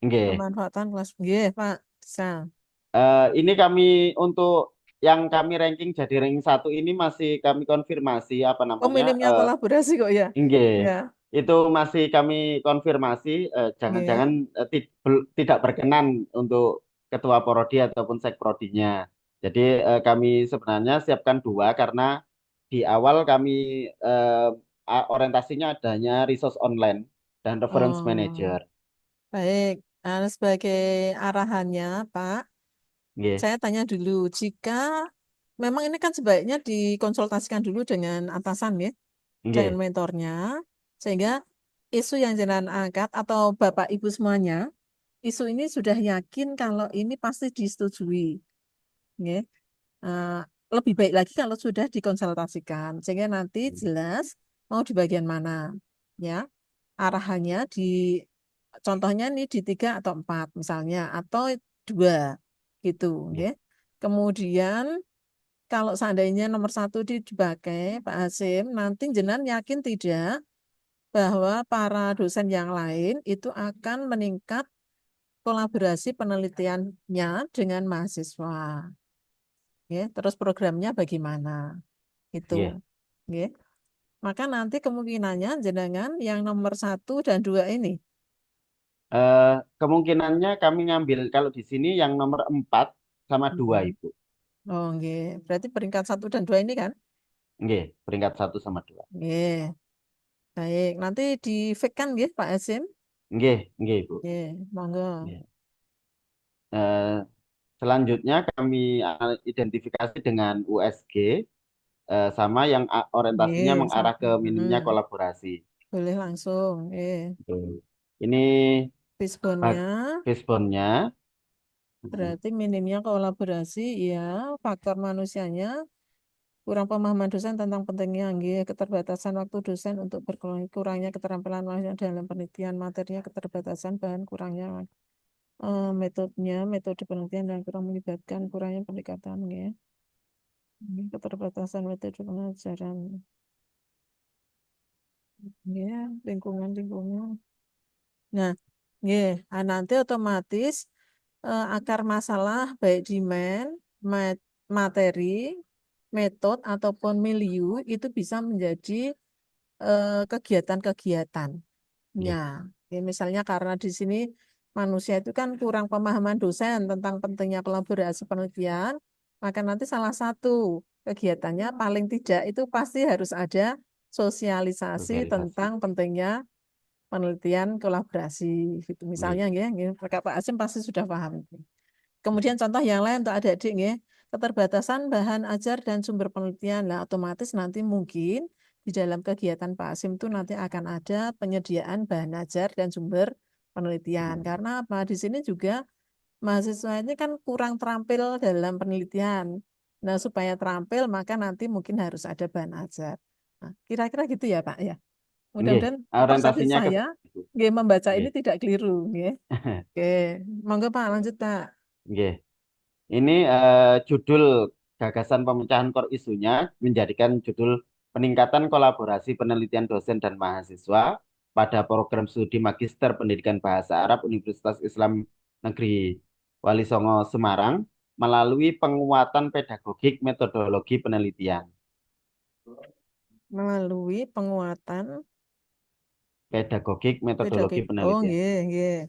Nggih. Pemanfaatan kelas. Nggih, Pak. Bisa. Ini kami untuk yang kami ranking jadi ranking 1 ini masih kami konfirmasi apa Oh, namanya minimnya kolaborasi kok ya. nggih. Ya. Itu masih kami konfirmasi Nggih. jangan-jangan tidak berkenan untuk ketua prodi ataupun sekprodinya. Jadi kami sebenarnya siapkan 2 karena di awal kami orientasinya adanya resource online dan reference Oh, manager. baik. Sebagai arahannya, Pak, Nggih, saya tanya dulu, jika memang ini kan sebaiknya dikonsultasikan dulu dengan atasan ya, dengan nggih, mentornya, sehingga isu yang jenengan angkat atau Bapak Ibu semuanya, isu ini sudah yakin kalau ini pasti disetujui. Nggih. Eh, Lebih baik lagi kalau sudah dikonsultasikan, sehingga nanti jelas mau di bagian mana. Ya, arahannya di contohnya nih di 3 atau 4 misalnya, atau 2 gitu. nggih, Nggih. Kemudian kalau seandainya nomor 1 dipakai Pak Hasim, nanti jenengan yakin tidak bahwa para dosen yang lain itu akan meningkat kolaborasi penelitiannya dengan mahasiswa. Ya, terus programnya bagaimana? Itu. nggih. Ya. Maka nanti kemungkinannya jenengan yang nomor 1 dan 2 ini. Kemungkinannya kami ngambil kalau di sini yang nomor 4 sama 2 Mm-mm. Ibu. Oh, nggih. Berarti peringkat 1 dan 2 ini kan? Nggih, peringkat 1 sama 2. Nggih. Baik, nanti di fake kan nggih Pak Hasim? Nggih, nggih Ibu. Nggih, monggo. Nggih. Eh, Selanjutnya kami identifikasi dengan USG sama yang orientasinya Nggih, mengarah ke minimnya mm, kolaborasi. boleh langsung. Betul. Ini Fishbone-nya backbone-nya. berarti minimnya kolaborasi ya, faktor manusianya kurang pemahaman dosen tentang pentingnya nggih, keterbatasan waktu dosen untuk kurangnya keterampilan mahasiswa dalam penelitian materinya, keterbatasan bahan kurangnya metode penelitian dan kurang melibatkan kurangnya pendekatan ya. Keterbatasan metode pengajaran ya, lingkungan. Nah, nanti otomatis akar masalah baik demand, materi, metode ataupun milieu itu bisa menjadi kegiatan-kegiatan. Ya, misalnya karena di sini manusia itu kan kurang pemahaman dosen tentang pentingnya kolaborasi penelitian, maka nanti salah satu kegiatannya paling tidak itu pasti harus ada sosialisasi Sosialisasi. tentang pentingnya penelitian kolaborasi gitu. Misalnya Nggih, Pak Asim pasti sudah paham. Kemudian contoh yang lain untuk adik-adik keterbatasan bahan ajar dan sumber penelitian. Nah, otomatis nanti mungkin di dalam kegiatan Pak Asim itu nanti akan ada penyediaan bahan ajar dan sumber penelitian. Karena apa? Di sini juga mahasiswa ini kan kurang terampil dalam penelitian. Nah, supaya terampil maka nanti mungkin harus ada bahan ajar. Nah, kira-kira gitu ya, Pak ya. nggih. Mudah-mudahan persepsi Orientasinya ke saya situ. membaca ini Nggih. tidak keliru, nggih. Oke, monggo Pak, lanjut Pak. Nggih. Ini judul gagasan pemecahan core isunya menjadikan judul peningkatan kolaborasi penelitian dosen dan mahasiswa pada program studi Magister Pendidikan Bahasa Arab Universitas Islam Negeri Wali Songo Semarang melalui penguatan pedagogik metodologi penelitian. Melalui penguatan Pedagogik metodologi pedagogik. Oh, penelitian. nggih.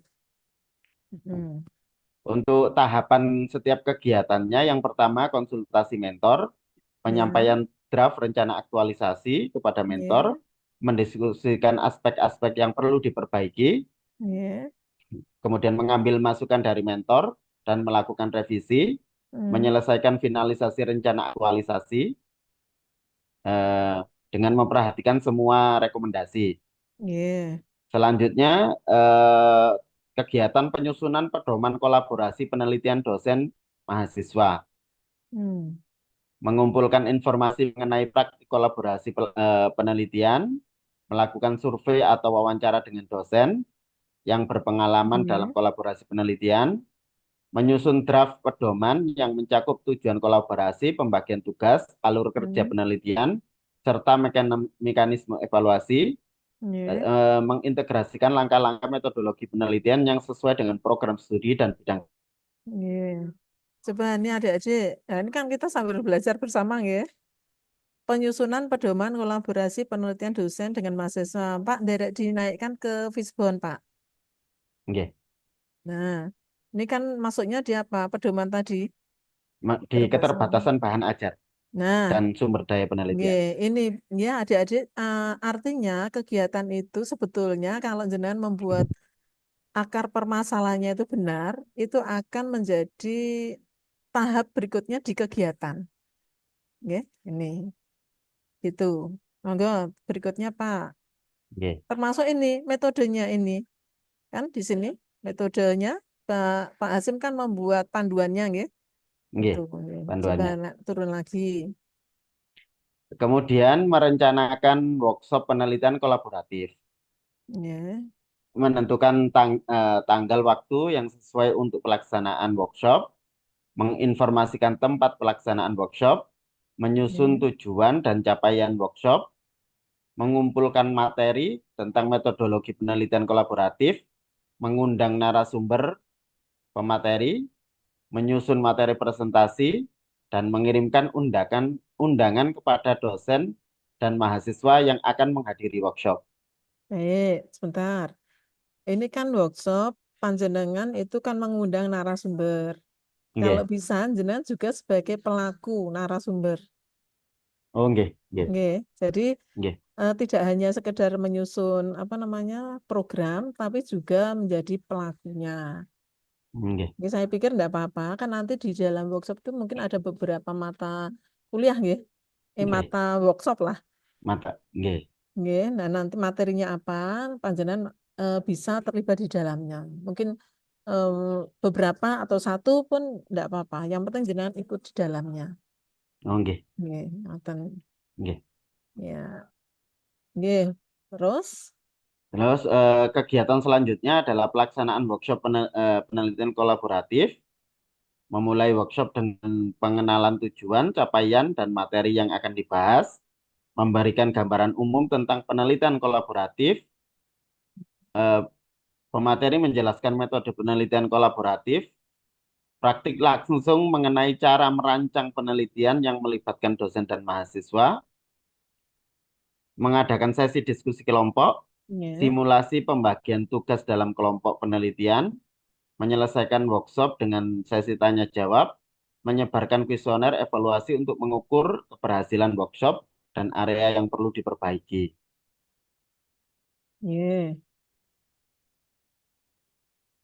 Untuk tahapan setiap kegiatannya, yang pertama konsultasi mentor, penyampaian draft rencana aktualisasi kepada mentor, mendiskusikan aspek-aspek yang perlu diperbaiki, kemudian mengambil masukan dari mentor dan melakukan revisi, menyelesaikan finalisasi rencana aktualisasi dengan memperhatikan semua rekomendasi. Selanjutnya kegiatan penyusunan pedoman kolaborasi penelitian dosen mahasiswa, Hmm. mengumpulkan informasi mengenai praktik kolaborasi penelitian, melakukan survei atau wawancara dengan dosen yang berpengalaman dalam Iya. kolaborasi penelitian, menyusun draft pedoman yang mencakup tujuan kolaborasi, pembagian tugas, alur kerja Hmm. penelitian, serta mekanisme evaluasi, Iya. mengintegrasikan langkah-langkah metodologi penelitian yang sesuai dengan program studi dan bidang. Iya. Coba ini adik-adik, nah, ini kan kita sambil belajar bersama ya. Penyusunan pedoman kolaborasi penelitian dosen dengan mahasiswa. Pak, derek dinaikkan ke Fishbone, Pak. Nggih. Nah, ini kan masuknya di apa? Pedoman tadi. Di Keterbatasan. keterbatasan bahan ajar Nah, dan sumber daya penelitian. ini ya adik-adik, artinya kegiatan itu sebetulnya kalau jenengan membuat akar permasalahannya itu benar, itu akan menjadi tahap berikutnya di kegiatan. Nggih, ini. Gitu. Monggo, berikutnya Pak. Nggih. Termasuk ini metodenya ini. Kan di sini metodenya Pak Hasim kan membuat panduannya nggih. Nggih, Itu. Coba panduannya. turun lagi. Kemudian merencanakan workshop penelitian kolaboratif. Ya. Menentukan tanggal waktu yang sesuai untuk pelaksanaan workshop, menginformasikan tempat pelaksanaan workshop, menyusun tujuan dan capaian workshop, mengumpulkan materi tentang metodologi penelitian kolaboratif, mengundang narasumber pemateri, menyusun materi presentasi, dan mengirimkan undangan kepada dosen dan mahasiswa yang akan menghadiri workshop. Sebentar. Ini kan workshop, panjenengan itu kan mengundang narasumber. Kalau Nggih. bisa, jenengan juga sebagai pelaku narasumber. Oh, nggih, nggih. Nggih. Jadi Nggih. tidak hanya sekedar menyusun program, tapi juga menjadi pelakunya. Nggih. Jadi saya pikir enggak apa-apa, kan nanti di dalam workshop itu mungkin ada beberapa mata kuliah, nggih. Nggih. Mata workshop lah. Mata, nggih. Nggih. Nah, nanti materinya apa, panjenengan bisa terlibat di dalamnya. Mungkin beberapa atau satu pun enggak apa-apa. Yang penting jenengan ikut di dalamnya. Oh, nggih. Nggih, ngoten. Nggih. Ya. Nggih. Terus Terus kegiatan selanjutnya adalah pelaksanaan workshop penelitian kolaboratif, memulai workshop dengan pengenalan tujuan, capaian, dan materi yang akan dibahas, memberikan gambaran umum tentang penelitian kolaboratif, pemateri menjelaskan metode penelitian kolaboratif, praktik langsung mengenai cara merancang penelitian yang melibatkan dosen dan mahasiswa, mengadakan sesi diskusi kelompok, simulasi pembagian tugas dalam kelompok penelitian, menyelesaikan workshop dengan sesi tanya jawab, menyebarkan kuesioner evaluasi untuk mengukur keberhasilan workshop dan area yang perlu diperbaiki.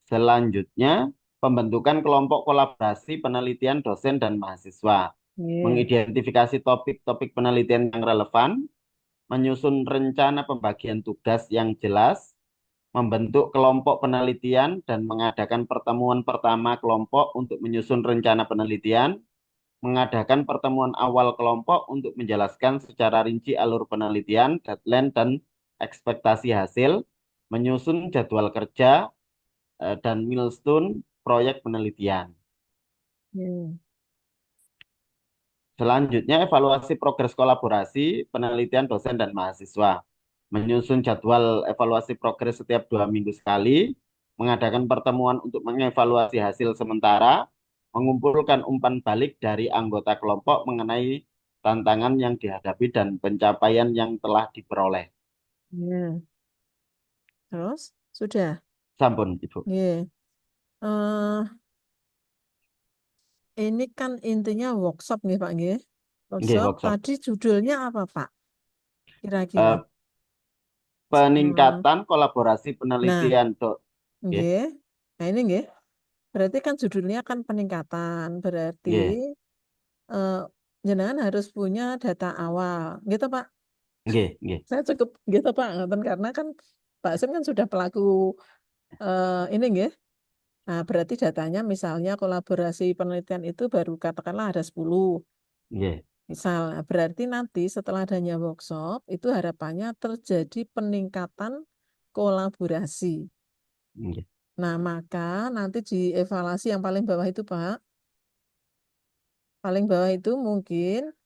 Selanjutnya, pembentukan kelompok kolaborasi penelitian dosen dan mahasiswa, mengidentifikasi topik-topik penelitian yang relevan, menyusun rencana pembagian tugas yang jelas, membentuk kelompok penelitian dan mengadakan pertemuan pertama kelompok untuk menyusun rencana penelitian, mengadakan pertemuan awal kelompok untuk menjelaskan secara rinci alur penelitian, deadline, dan ekspektasi hasil, menyusun jadwal kerja, dan milestone proyek penelitian. Selanjutnya, evaluasi progres kolaborasi penelitian dosen dan mahasiswa. Menyusun jadwal evaluasi progres setiap 2 minggu sekali, mengadakan pertemuan untuk mengevaluasi hasil sementara, mengumpulkan umpan balik dari anggota kelompok mengenai tantangan yang dihadapi dan pencapaian yang telah diperoleh. Terus, sudah? Sampun, Ibu. Ini kan intinya workshop nih Pak nggih. Nggih, Workshop workshop. tadi judulnya apa Pak? Kira-kira. Peningkatan kolaborasi penelitian. Nggih. Nah, ini nggih. Berarti kan judulnya kan peningkatan. Berarti Nggih. jenengan harus punya data awal. Gitu Pak. Nggih, nggih. Saya cukup gitu Pak, ngoten karena kan Pak Sim kan sudah pelaku ini nggih. Nah, berarti datanya misalnya kolaborasi penelitian itu baru katakanlah ada 10. Nggih. Misal, berarti nanti setelah adanya workshop itu harapannya terjadi peningkatan kolaborasi. Nggih. Nah, maka nanti di evaluasi yang paling bawah itu, Pak. Paling bawah itu mungkin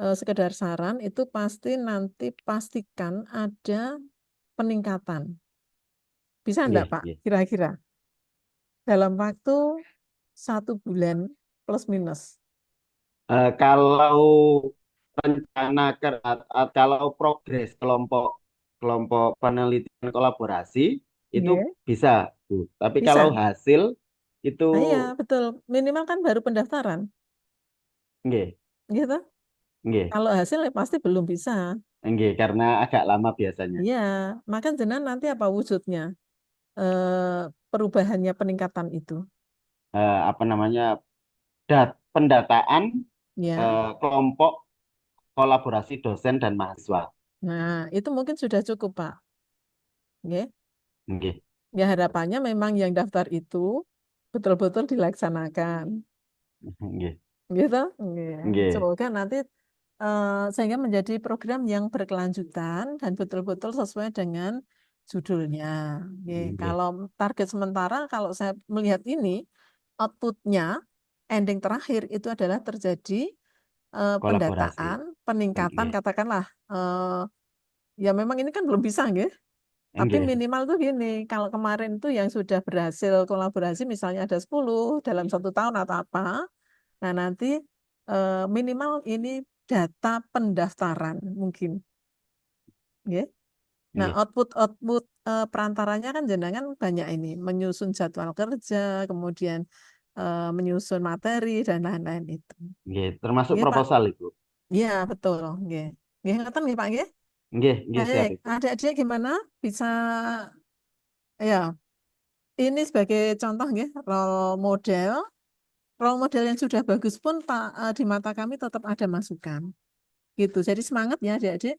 sekedar saran itu pasti nanti pastikan ada peningkatan. Bisa enggak, Nggih, Pak? nggih. Kira-kira dalam waktu 1 bulan plus minus. Kalau rencana kalau progres kelompok kelompok penelitian kolaborasi itu Nggih, bisa, Bu. Tapi kalau bisa. hasil itu Nah, iya, betul. Minimal kan baru pendaftaran, nggih, gitu. nggih, Kalau hasil ya pasti belum bisa. nggih karena agak lama biasanya. Iya, maka jenengan nanti apa wujudnya? Perubahannya peningkatan itu. Apa namanya? Pendataan Ya. kelompok kolaborasi dosen dan mahasiswa. Nah, itu mungkin sudah cukup, Pak. Nggih. Nggih, Ya harapannya memang yang daftar itu betul-betul dilaksanakan. nggih, Gitu. Nggih. nggih, Semoga nanti sehingga menjadi program yang berkelanjutan dan betul-betul sesuai dengan judulnya. Nggih. nggih. Kalau target sementara, kalau saya melihat ini, outputnya, ending terakhir itu adalah terjadi Kolaborasi. pendataan, peningkatan, Nggih, katakanlah, ya memang ini kan belum bisa, nggih. Tapi nggih, minimal tuh gini, kalau kemarin tuh yang sudah berhasil kolaborasi misalnya ada 10 dalam 1 tahun atau apa, nah nanti minimal ini data pendaftaran mungkin. Ya. Nah, nggih, output perantaranya kan jenengan banyak ini, menyusun jadwal kerja, kemudian menyusun materi dan lain-lain itu. nggih. Termasuk Nggih, Pak. proposal itu. Iya, betul. Nggih. Nggih, ngoten nggih, Pak, nggih. Nggih, siap Baik, itu. adik-adik gimana? Bisa ya, ini sebagai contoh nggih, role model yang sudah bagus pun Pak di mata kami tetap ada masukan. Gitu. Jadi semangat ya adik-adik.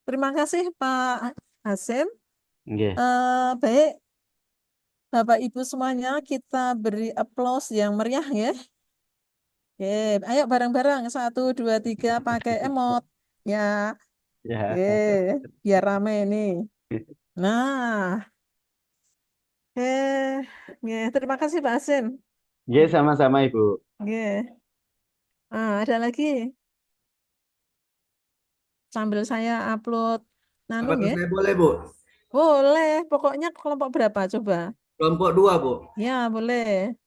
Terima kasih Pak Hasim. Nggih. Baik, Bapak Ibu semuanya kita beri aplaus yang meriah ya. Oke, ayo bareng-bareng 1, 2, 3 pakai emot ya. Ya. Oke, biar rame nih. Nah, oke, ya, terima kasih Pak Hasim. Nggih, sama-sama Ibu. Oke. Ada lagi sambil saya upload nanu Apakah nggih. saya boleh, Bu? Boleh, pokoknya kelompok berapa coba? Kelompok 2, Bu. Ya, boleh.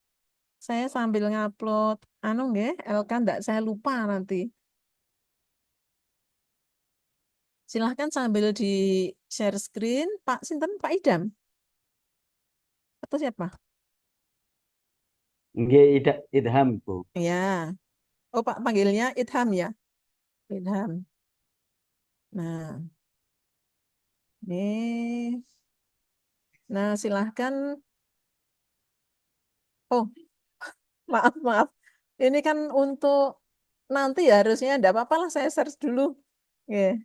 Saya sambil ngupload anu nggih, LK ndak saya lupa nanti. Silahkan sambil di share screen. Pak Sinten, Pak Idam. Atau siapa? Nggih, Idham, Bu. Ya. Oh, Pak panggilnya Idham ya. Idham. Nah, ini. Nah, silahkan. Oh, maaf. Ini kan untuk nanti ya harusnya enggak apa-apa lah saya search dulu. Oke.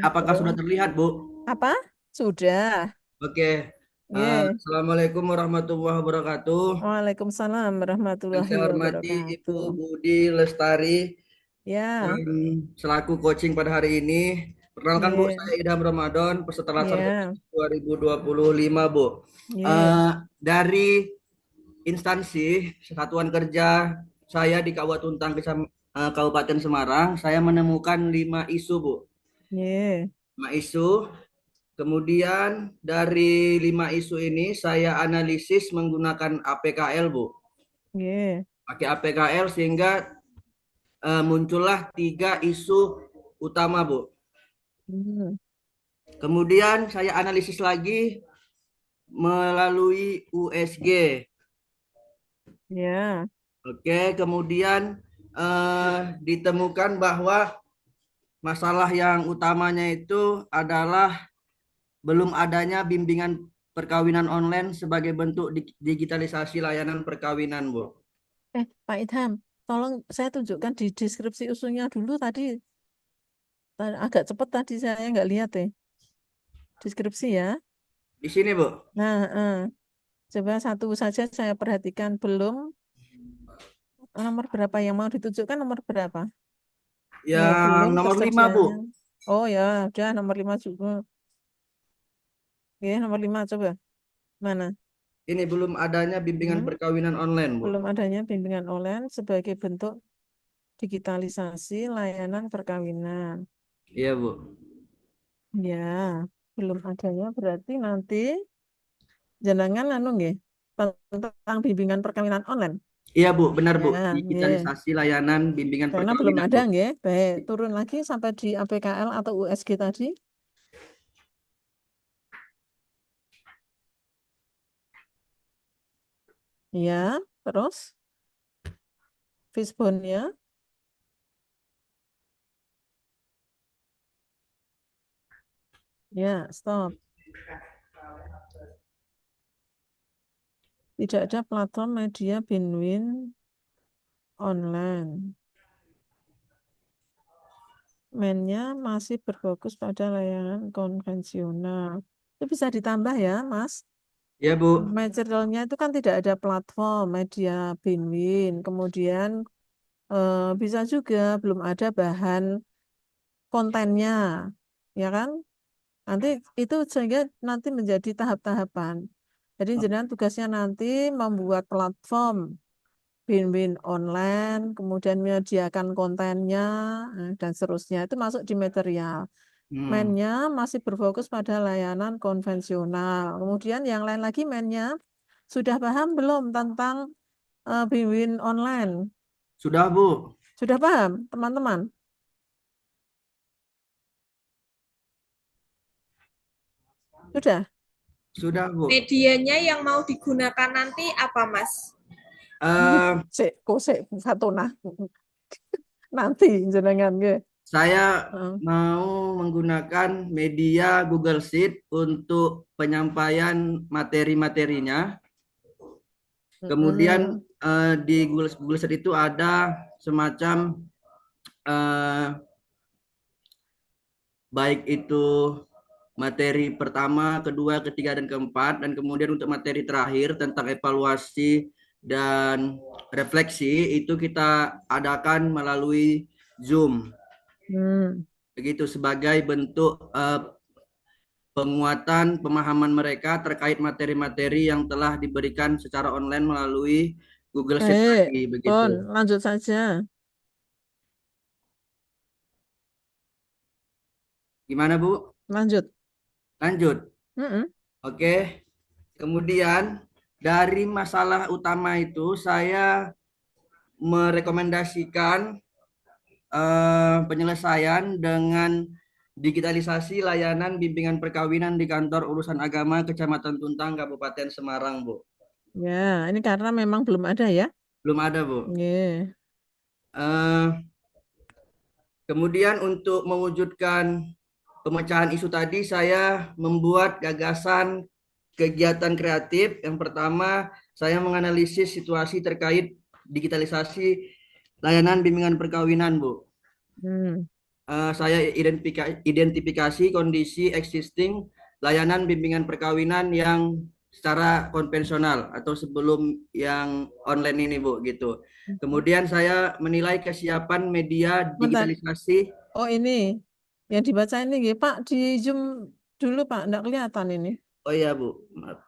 Apakah sudah terlihat, Bu? Apa? Sudah. Oke. Oke. Assalamualaikum warahmatullahi wabarakatuh. Waalaikumsalam Yang warahmatullahi saya hormati Ibu wabarakatuh. Budi Lestari Ya. selaku coaching pada hari ini. Perkenalkan Bu, Ya. saya Idham Ramadan, peserta latsar Ya. 2025, Bu. Ya. Dari instansi Satuan Kerja saya di Kabupaten Kabupaten Semarang, saya menemukan 5 isu, Bu. Ya. 5 isu. Kemudian dari 5 isu ini saya analisis menggunakan APKL, Bu. Ya. Pakai APKL sehingga muncullah 3 isu utama, Bu. Kemudian saya analisis lagi melalui USG. Ya. Oke, kemudian ditemukan bahwa masalah yang utamanya itu adalah belum adanya bimbingan perkawinan online sebagai bentuk digitalisasi layanan perkawinan, Bu. Pak Idham, tolong saya tunjukkan di deskripsi usulnya dulu tadi. Agak cepat tadi saya nggak lihat deskripsi ya. Di sini, Bu. Nah, coba satu saja saya perhatikan belum. Nomor berapa yang mau ditunjukkan, nomor berapa? Ya, Yang belum nomor 5, Bu. ketersediaannya. Oh ya, udah nomor 5 juga. Oke, nomor 5 coba. Mana? Ini belum adanya bimbingan Hmm, perkawinan online, Bu. belum adanya bimbingan online sebagai bentuk digitalisasi layanan perkawinan. Iya, Bu. Ya, belum adanya berarti nanti jenengan anu nggih tentang bimbingan perkawinan online. Iya, Bu, benar, Bu. Ya, nggih. Digitalisasi layanan bimbingan Karena belum perkawinan, ada Bu. nggih. Baik, turun lagi sampai di APKL atau USG tadi. Ya, terus Fishbone-nya. Ya, stop. Tidak ada platform media Binwin online. Mainnya masih berfokus pada layanan konvensional. Itu bisa ditambah ya, Mas. Iya, Bu. Materialnya itu kan tidak ada platform media Binwin. Kemudian bisa juga belum ada bahan kontennya, ya kan? Nanti itu sehingga nanti menjadi tahap-tahapan. Jadi jenengan tugasnya nanti membuat platform Binwin online, kemudian menyediakan kontennya, dan seterusnya. Itu masuk di material. Mainnya masih berfokus pada layanan konvensional. Kemudian yang lain lagi mainnya, sudah paham belum tentang Binwin online? Sudah, Bu. Sudah paham, teman-teman? Sudah? Sudah, Bu. Medianya yang mau digunakan nanti apa, Mas? Kok satu nah. Nanti jenengan nggih. Saya mau menggunakan media Google Sheet untuk penyampaian materi-materinya. Kemudian di Google Sheet itu ada semacam baik itu materi pertama, kedua, ketiga, dan keempat, dan kemudian untuk materi terakhir tentang evaluasi dan refleksi itu kita adakan melalui Zoom. Begitu sebagai bentuk penguatan pemahaman mereka terkait materi-materi yang telah diberikan secara online melalui Google Sheet tadi, begitu. Lanjut saja. Gimana, Bu? Lanjut. Lanjut. Oke. Kemudian dari masalah utama itu saya merekomendasikan penyelesaian dengan digitalisasi layanan bimbingan perkawinan di kantor urusan agama Kecamatan Tuntang, Kabupaten Semarang, Bu. Ya, ini karena memang belum ada ya? Belum ada, Bu. Yeah. Kemudian untuk mewujudkan pemecahan isu tadi, saya membuat gagasan kegiatan kreatif. Yang pertama, saya menganalisis situasi terkait digitalisasi layanan bimbingan perkawinan, Bu. Saya identifikasi kondisi existing layanan bimbingan perkawinan yang secara konvensional atau sebelum yang online ini, Bu, gitu. Kemudian saya menilai kesiapan media digitalisasi. Oh, ini yang dibaca ini, Pak, di Zoom dulu, Pak, enggak kelihatan ini. Oh iya, Bu, maaf.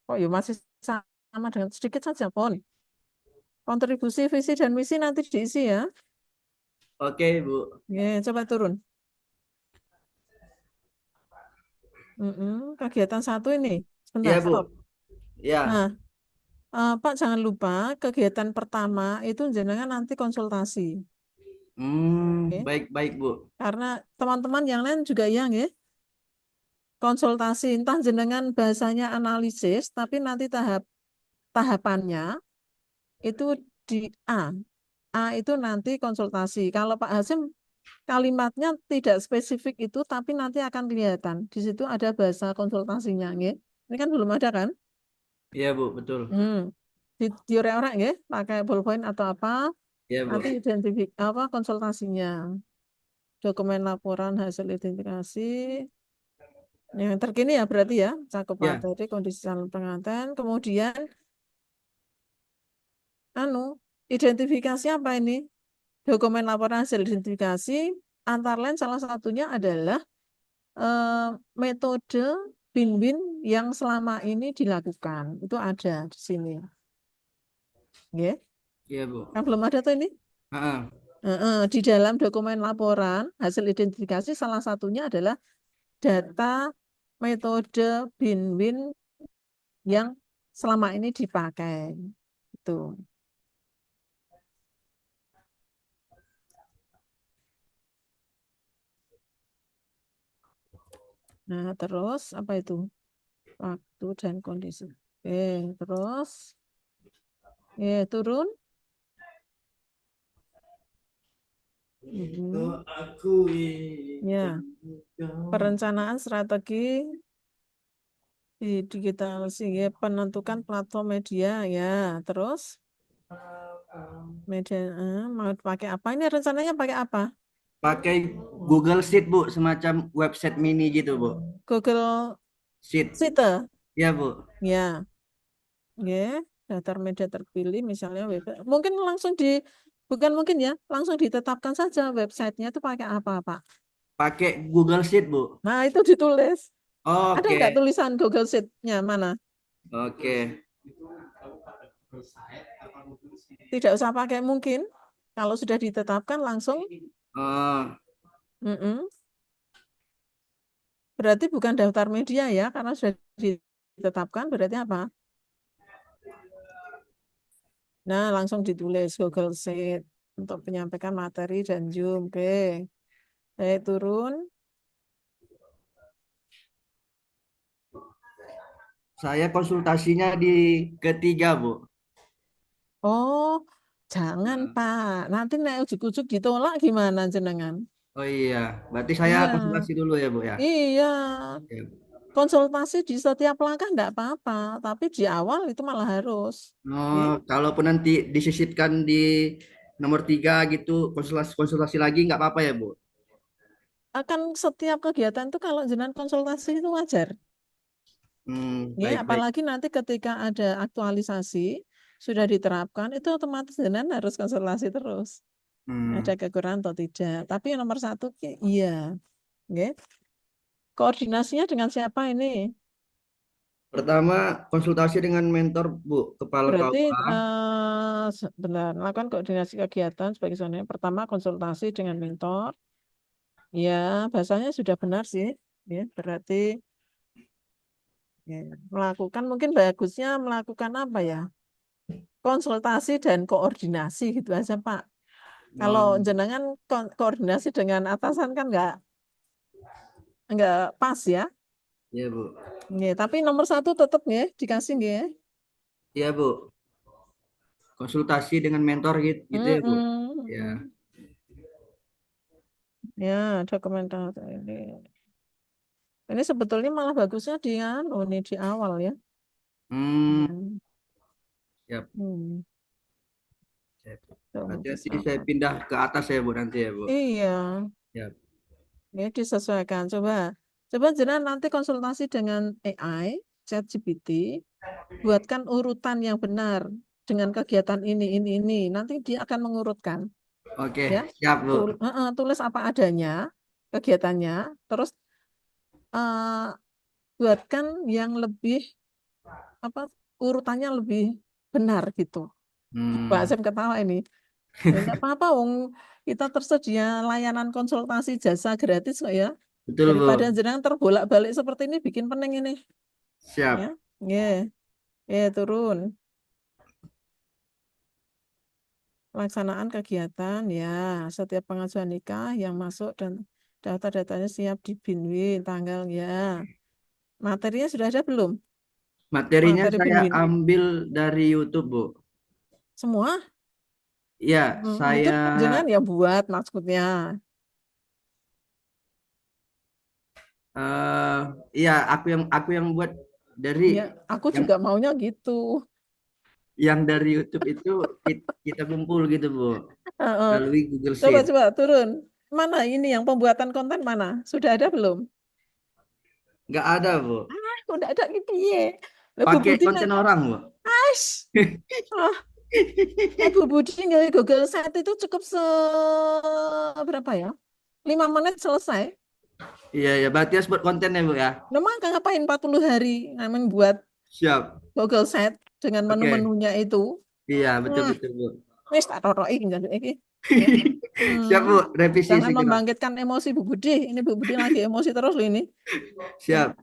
Kok ya masih sama dengan sedikit saja, Pon. Kontribusi visi dan misi nanti diisi ya. Oke, Bu. Coba turun. Kegiatan 1 ini. Sebentar, Iya, Bu. stop. Ya. Nah, Pak jangan lupa kegiatan pertama itu jenengan nanti konsultasi. Baik, Bu. Karena teman-teman yang lain juga ya, nggih. Konsultasi, entah jenengan bahasanya analisis, tapi nanti tahapannya itu di A. A itu nanti konsultasi. Kalau Pak Hasim kalimatnya tidak spesifik itu, tapi nanti akan kelihatan. Di situ ada bahasa konsultasinya, nggih. Ini kan belum ada kan? Iya, Bu, betul. diorek-orek nggih, pakai ballpoint atau apa, Ya, Bu. nanti konsultasinya. Dokumen laporan hasil identifikasi yang terkini ya berarti ya, cakup Ya. materi, kondisi calon pengantin, kemudian identifikasi apa ini? Dokumen laporan hasil identifikasi antara lain salah satunya adalah metode BIN-BIN yang selama ini dilakukan. Itu ada di sini. Nggih. Iya, Bu. Kan belum ada tuh ini? Heeh. Di dalam dokumen laporan hasil identifikasi salah satunya adalah data metode BIN-BIN yang selama ini dipakai. Itu. Nah, terus apa itu? Waktu dan kondisi. Oke, terus turun. Ya, perencanaan strategi di digital sih, penentukan platform media ya, terus media mau pakai apa? Ini rencananya pakai apa? Pakai Google Sheet, Bu, semacam website mini gitu, Bu. Google Sheet. Sheet. Ya, Bu. Ya. Ya, daftar media terpilih misalnya mungkin bukan mungkin ya, langsung ditetapkan saja websitenya itu pakai apa, Pak? Pakai Google Sheet, Bu. Nah, itu ditulis. Ada Oke. nggak tulisan Google Sheet-nya mana? Oke. Tidak usah pakai mungkin. Kalau sudah ditetapkan langsung. Berarti bukan daftar media ya, karena sudah ditetapkan berarti apa? Nah, langsung ditulis Google Sheet untuk menyampaikan materi dan Zoom. Oke. Saya turun. Saya konsultasinya di ketiga, Bu. Oh, jangan Pak. Nanti nek ujuk-ujuk ditolak gimana jenengan? Oh iya, berarti saya Iya. konsultasi dulu ya, Bu ya. Iya. Oke. Konsultasi di setiap langkah enggak apa-apa, tapi di awal itu malah harus. Kalaupun nanti disisipkan di nomor 3 gitu, konsultasi lagi nggak apa-apa ya, Bu? Akan setiap kegiatan itu kalau jenengan konsultasi itu wajar. Ya, Baik. apalagi nanti ketika ada aktualisasi sudah diterapkan itu otomatis jenengan harus konsultasi terus. Ada kekurangan atau tidak. Tapi yang nomor 1 iya. Oke. Koordinasinya dengan siapa ini? Pertama, konsultasi dengan mentor, Bu, kepala Berarti KUA. benar, lakukan koordinasi kegiatan sebagai contohnya. Pertama, konsultasi dengan mentor. Ya, bahasanya sudah benar sih. Ya, berarti ya, mungkin bagusnya melakukan apa ya? Konsultasi dan koordinasi gitu aja, Pak. Kalau jenengan koordinasi dengan atasan kan nggak pas ya. Iya, Bu. Ya, tapi nomor 1 tetap ya dikasih ya. Iya, Bu. Konsultasi dengan mentor gitu ya, Bu. Ya. Ya, dokumentasi ini. Ini sebetulnya malah bagusnya di awal ya. Siap. Nanti Bisa. saya pindah ke atas ya, Bu, nanti ya, Bu. Iya. Siap. Ya, disesuaikan. Coba jenengan nanti konsultasi dengan AI, ChatGPT, buatkan urutan yang benar dengan kegiatan ini. Nanti dia akan mengurutkan. Oke, Ya. siap, Bu. Tulis apa adanya kegiatannya, terus buatkan yang lebih urutannya lebih benar gitu. Pak Asep ketawa ini. Enggak apa-apa, wong kita tersedia layanan konsultasi jasa gratis kok ya. Betul, Bu. Daripada jenengan terbolak-balik seperti ini bikin pening ini. Siap. Ya, turun. Pelaksanaan kegiatan ya, setiap pengajuan nikah yang masuk dan data-datanya siap di BINWIN tanggal ya. Materinya sudah ada belum? Materinya Materi saya BINWIN. ambil dari YouTube, Bu. Semua? Iya, Itu saya jenengan ya buat maksudnya. iya, aku yang buat dari Ya, aku juga maunya gitu. yang dari YouTube itu kita kumpul gitu, Bu. Heeh. Melalui Google Coba Sheet. turun. Mana ini yang pembuatan konten mana? Sudah ada belum? Nggak ada, Bu. Kok enggak ada gitu ya? Lah Bu Pakai Budi konten orang, Bu. Aish. Ah, Bu Budi nggak Google Set itu cukup berapa ya? 5 menit selesai. Iya, ya. Berarti harus buat konten ya, Bu ya. Nah, maka ngapain 40 hari ngamen buat Siap. Google Set dengan Oke. menu-menunya itu? Iya, betul-betul, Bu. Wis tak roroi njaluk iki. Siap, Bu. Revisi Jangan segera. membangkitkan emosi Bu Budi. Ini Bu Budi lagi emosi terus loh ini. Siap.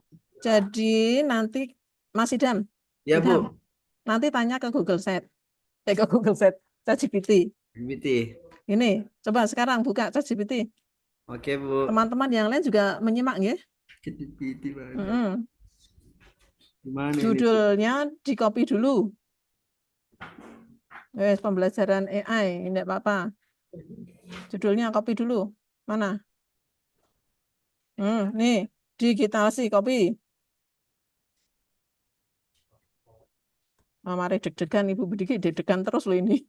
Jadi nanti Mas Idam, Ya, Idam, Bu. nanti tanya ke Google Set. Ke Google Set, ChatGPT. GPT. Ini, coba sekarang buka ChatGPT. Oke, Bu. Teman-teman yang lain juga menyimak ya. GPT mana? Mm-mm. Gimana ini? Judulnya di copy dulu. Wes pembelajaran AI, tidak apa-apa. Judulnya copy dulu. Mana? Nih, digitasi copy. Mari deg-degan Ibu Budi, deg-degan terus loh ini.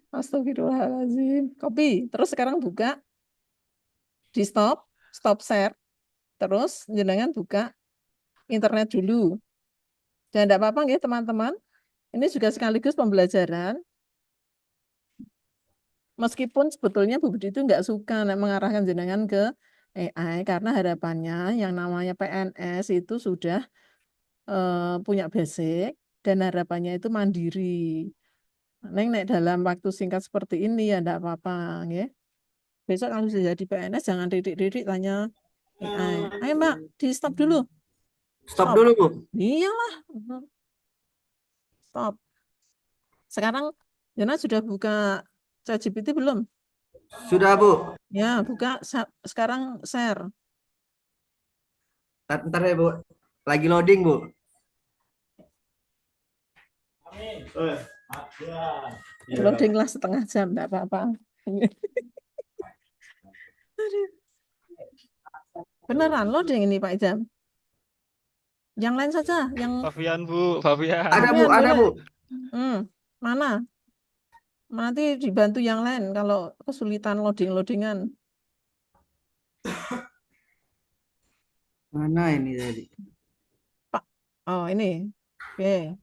Astagfirullahaladzim. Copy. Terus sekarang buka di stop share. Terus jenengan buka internet dulu. Dan tidak apa-apa ya teman-teman. Ini juga sekaligus pembelajaran. Meskipun sebetulnya Bu Budi itu nggak suka mengarahkan jenengan ke AI karena harapannya yang namanya PNS itu sudah punya basic dan harapannya itu mandiri. Neng nek dalam waktu singkat seperti ini ya enggak apa-apa ya. Besok kalau sudah jadi PNS jangan didik-didik tanya AI. Ayo Mbak, di stop dulu. Stop dulu, Bu. Iyalah. Stop. Sekarang Jana sudah buka ChatGPT belum? Sudah, Bu. Ya, buka sekarang share. Ntar ya, Bu. Lagi loading, Bu. Loadinglah setengah jam, enggak apa-apa. Beneran loading ini Pak Idam. Yang lain saja, yang Fabian, Bu, Fabian. Ada, Bu, ada, Bu. Mana? Nanti dibantu yang lain kalau kesulitan loading-loadingan. Mana ini tadi? Pak. Oh, ini. Oke.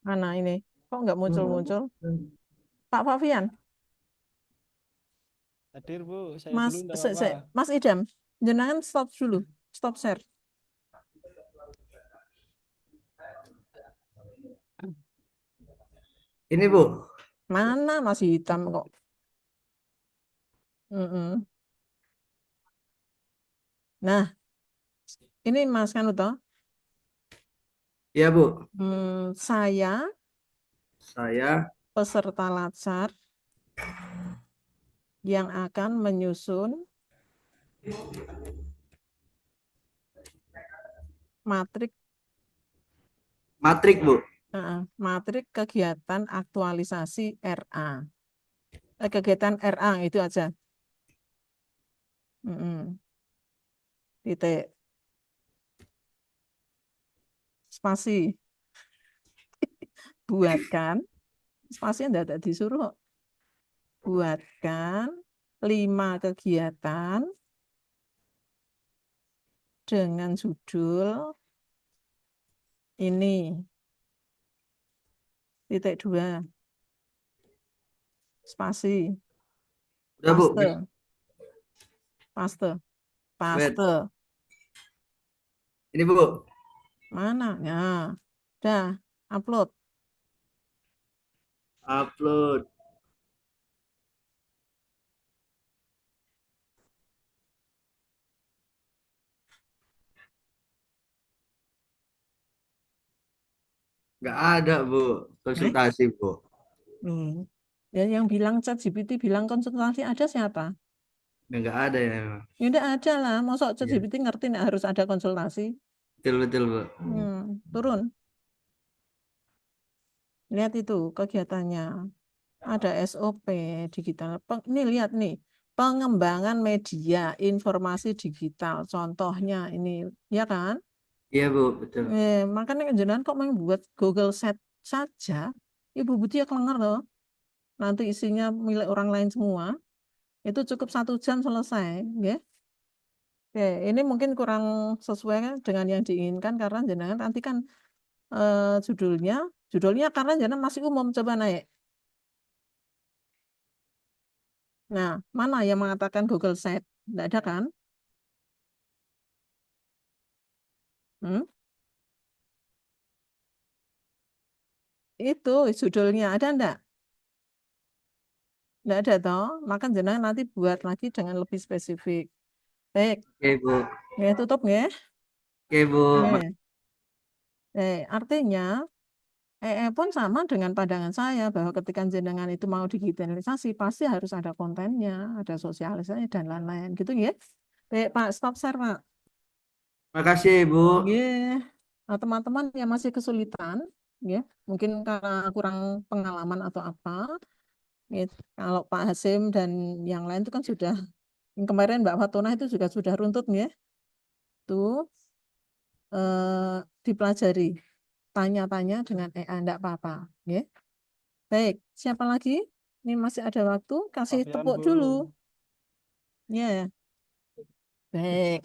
Mana ini? Kok nggak muncul-muncul? Pak Fabian. Hadir, Bu. Saya Mas, dulu enggak apa-apa. Mas Idam, jenengan stop dulu. Stop share. Ini, Bu. Mana masih hitam kok. Nah, ini Mas Kanuto. Ya, Bu. Saya peserta latsar yang akan menyusun matrik, Bu. matrik kegiatan aktualisasi RA. Kegiatan RA itu aja. Titik. Spasi. Buatkan. Spasi tidak disuruh. Buatkan 5 kegiatan dengan judul ini. Titik 2. Spasi. Udah, Bu. Paste. Ini, Bu. Mana? Ya. Udah. Upload. Nggak ada, Bu. Konsultasi, Bu. Dan yang bilang ChatGPT bilang konsultasi ada siapa? Nggak ada ya. Ya enggak ada lah. Masa ChatGPT ngerti nggak harus ada konsultasi? Betul, Bu. Turun. Lihat itu kegiatannya. Ada SOP digital. Ini lihat nih. pengembangan media informasi digital. Contohnya ini, ya kan? Iya Bu, betul. Makanya jenengan kok membuat Google Set saja, Ibu Budi ya kelengar loh. Nanti isinya milik orang lain semua. Itu cukup 1 jam selesai, ya. Oke, ini mungkin kurang sesuai kan dengan yang diinginkan karena jenengan nanti kan judulnya karena jenengan masih umum, coba naik. Nah, mana yang mengatakan Google Set? Tidak ada kan? Hmm? Itu judulnya ada enggak? Enggak ada toh, maka jenengan nanti buat lagi dengan lebih spesifik. Baik, Oke Bu. ya tutup ya. Oke Bu. Artinya pun sama dengan pandangan saya bahwa ketika jenengan itu mau digitalisasi pasti harus ada kontennya, ada sosialisasi dan lain-lain gitu ya. Baik Pak, stop share Pak. Makasih Bu. Nah, teman-teman yang masih kesulitan, ya mungkin karena kurang pengalaman atau apa. Kalau Pak Hasim dan yang lain itu kan sudah, yang kemarin Mbak Fatona itu juga sudah runtut ya. Tuh dipelajari, tanya-tanya dengan enggak apa-apa, ya. Baik, siapa lagi? Ini masih ada waktu, kasih Fabian, tepuk Bu. dulu. Ya. Baik.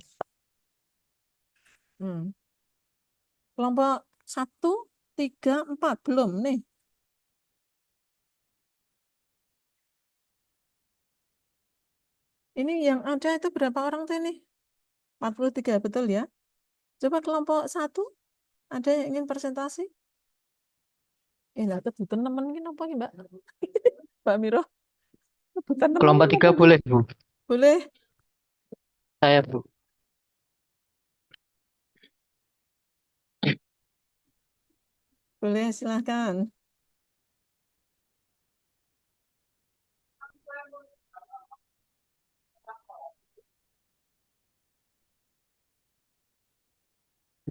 Kelompok 1, 3, 4 belum nih. Ini yang ada itu berapa orang tuh ini? 43, betul ya? Coba kelompok 1, ada yang ingin presentasi? Lah, kebutuhan temen ini apa ini, Mbak? Mbak Miro? Kebutuhan temen Kelompok ini 3 apa? boleh, Bu. Boleh? Saya, Bu. Boleh, silahkan.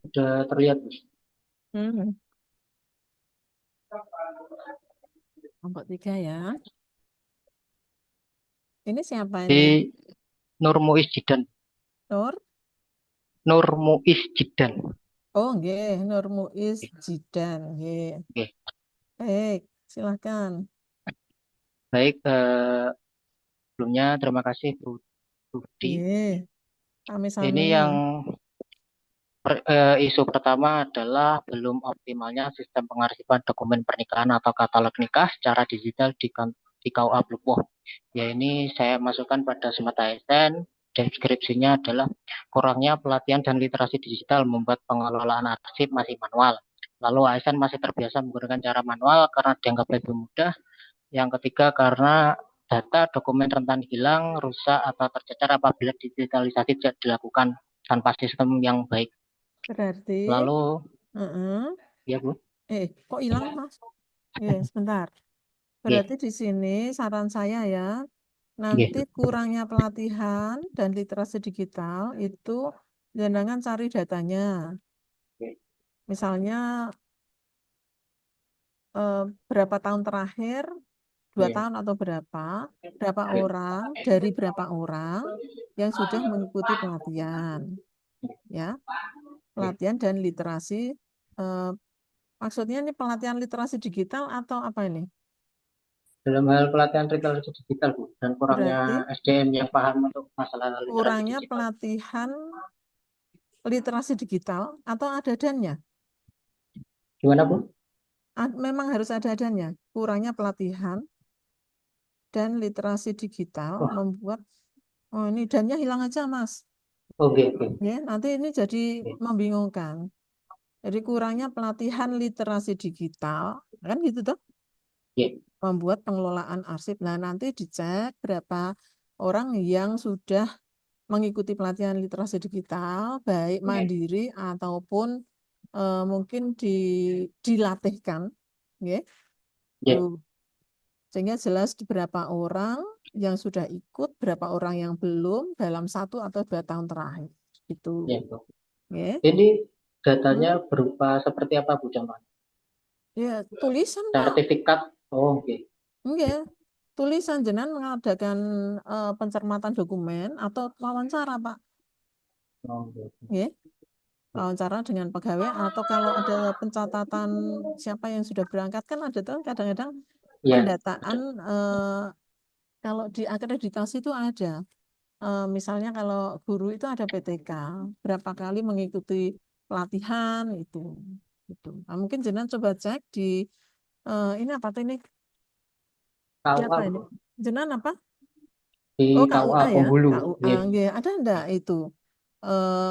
Sudah terlihat, Bu. Kelompok 3 ya. Ini siapa Di ini? Nur Muiz Jidan. Nur Muiz Jidan. Oh, nggih, Nur Muiz Jidan, nggih. Baik, silahkan. Baik, sebelumnya terima kasih Bu Budi. Sami-sami. Ini yang isu pertama adalah belum optimalnya sistem pengarsipan dokumen pernikahan atau katalog nikah secara digital di KUA Pluoh. Ya, ini saya masukkan pada semata ASN. Deskripsinya adalah kurangnya pelatihan dan literasi digital membuat pengelolaan arsip masih manual. Lalu ASN masih terbiasa menggunakan cara manual karena dianggap lebih mudah. Yang ketiga karena data dokumen rentan hilang, rusak atau tercecer apabila digitalisasi tidak dilakukan tanpa sistem yang baik. Berarti Lalu ya Bu. Kok hilang Mas? Sebentar. Berarti di sini saran saya ya, nanti kurangnya pelatihan dan literasi digital itu jangan cari datanya. Misalnya berapa tahun terakhir, 2 tahun atau berapa orang, dari berapa orang yang sudah mengikuti pelatihan. Ya, pelatihan dan literasi, maksudnya ini pelatihan literasi digital atau apa ini? Dalam hal pelatihan literasi digital, Bu, dan kurangnya SDM yang paham untuk masalah literasi kurangnya digital. pelatihan literasi digital atau ada dannya? Gimana, Bu? Memang harus ada dannya. Kurangnya pelatihan dan literasi digital membuat ini dannya hilang aja, Mas. Oke. Ya, nanti ini jadi membingungkan. Jadi kurangnya pelatihan literasi digital, kan gitu toh? Membuat pengelolaan arsip. Nah, nanti dicek berapa orang yang sudah mengikuti pelatihan literasi digital, baik mandiri ataupun mungkin dilatihkan, ya. Sehingga jelas berapa orang yang sudah ikut, berapa orang yang belum dalam 1 atau 2 tahun terakhir. Gitu. Ini datanya berupa seperti apa, Bu, contohnya? Ya, tulisan Pak. Sertifikat. Oh, oke. Enggak. tulisan jenengan mengadakan pencermatan dokumen atau wawancara, Pak. Oh, gitu. Nggih. Wawancara dengan pegawai atau kalau ada pencatatan siapa yang sudah berangkat kan ada tuh kadang-kadang Iya, pendataan kalau di akreditasi itu ada. Misalnya kalau guru itu ada PTK, berapa kali mengikuti pelatihan itu. Gitu. Nah, mungkin jenengan coba cek di ini apa tuh ini? KUA Siapa ini? Bu. Jenengan apa? Di Oh, KUA KUA ya, Bengkulu. KUA. Iya. Nggih, ada enggak itu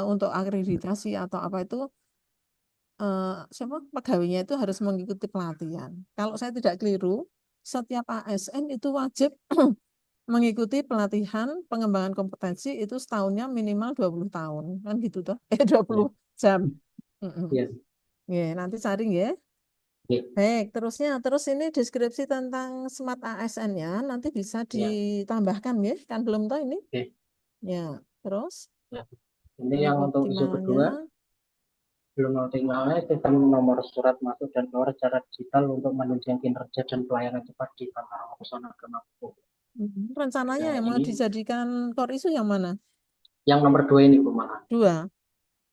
untuk akreditasi atau apa itu siapa pegawainya itu harus mengikuti pelatihan. Kalau saya tidak keliru, setiap ASN itu wajib mengikuti pelatihan pengembangan kompetensi itu setahunnya minimal 20 tahun. Kan gitu toh? 20 jam. Mm-mm. Iya. Nggih, nanti cari nggih. Iya. Baik, terus ini deskripsi tentang Smart ASN-nya nanti bisa Iya. ditambahkan ya, kan belum tahu ini. Oke. Ya, terus Ya. Ini yang untuk isu optimalnya. kedua, belum optimalnya sistem nomor surat masuk dan keluar secara digital untuk menunjang kinerja dan pelayanan cepat di kantor urusan agama. Rencananya Nah, yang mau ini dijadikan core isu yang mana? yang nomor 2 ini Bu Malah. 2.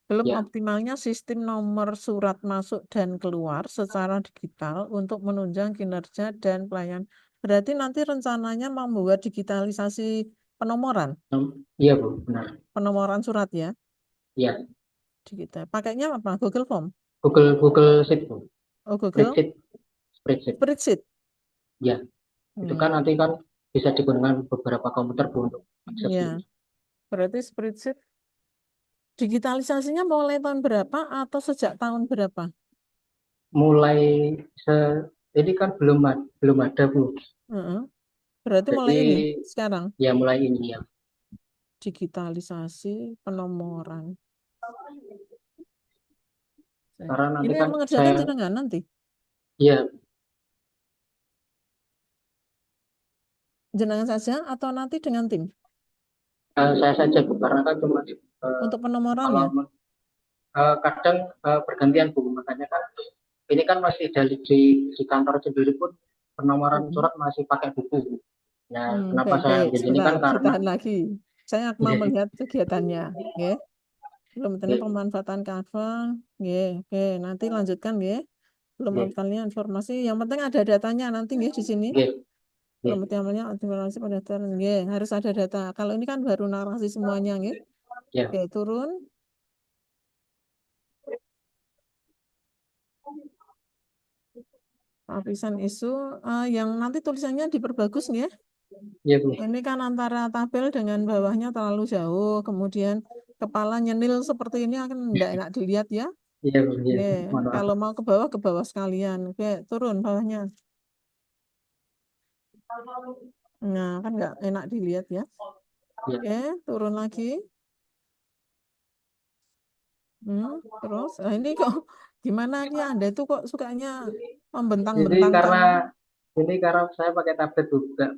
Belum Ya. optimalnya sistem nomor surat masuk dan keluar secara digital untuk menunjang kinerja dan pelayanan. Berarti nanti rencananya membuat digitalisasi penomoran, Iya Bu, benar. penomoran surat ya, Iya. digital. Pakainya apa? Google Form? Google Sheet Bu. Oh, Google Spreadsheet. Spreadsheet. Ya. Itu kan nanti kan bisa digunakan beberapa komputer Bu untuk akses. Ya. Berarti spreadsheet digitalisasinya mulai tahun berapa atau sejak tahun berapa? Mulai ini kan belum ada Bu. Berarti mulai Jadi, ini sekarang. Ya mulai ini ya. Digitalisasi penomoran. Karena nanti Ini kan yang mengerjakan saya jenengan nanti. Iya, Jenengan saja atau nanti dengan tim? saya saja Bu, karena kan cuma Untuk penomorannya. kadang bergantian Bu, makanya kan ini kan masih di kantor sendiri pun penomoran surat masih pakai buku Bu. Ya, kenapa saya baik. jadi ini kan Sebentar, karena ditahan lagi. Saya mau melihat kegiatannya, ya. Belum tentu pemanfaatan Canva, ya. Oke, nanti lanjutkan, ya. Belum optimalnya informasi. Yang penting ada datanya nanti, ya, di sini. Belum optimalnya informasi pada data, ya. Harus ada data. Kalau ini kan baru narasi semuanya, ya. Oke, turun. Lapisan isu yang nanti tulisannya diperbagus ya. Ini kan antara tabel dengan bawahnya terlalu jauh, kemudian kepala nyenil seperti ini akan tidak enak dilihat ya. Iya, Kalau mau ke bawah sekalian. Oke, turun bawahnya. Nah, kan nggak enak dilihat ya. Oke, turun lagi. Terus, ini kok gimana ya? Anda itu kok sukanya membentang-bentangkan? Ini karena saya pakai tablet juga,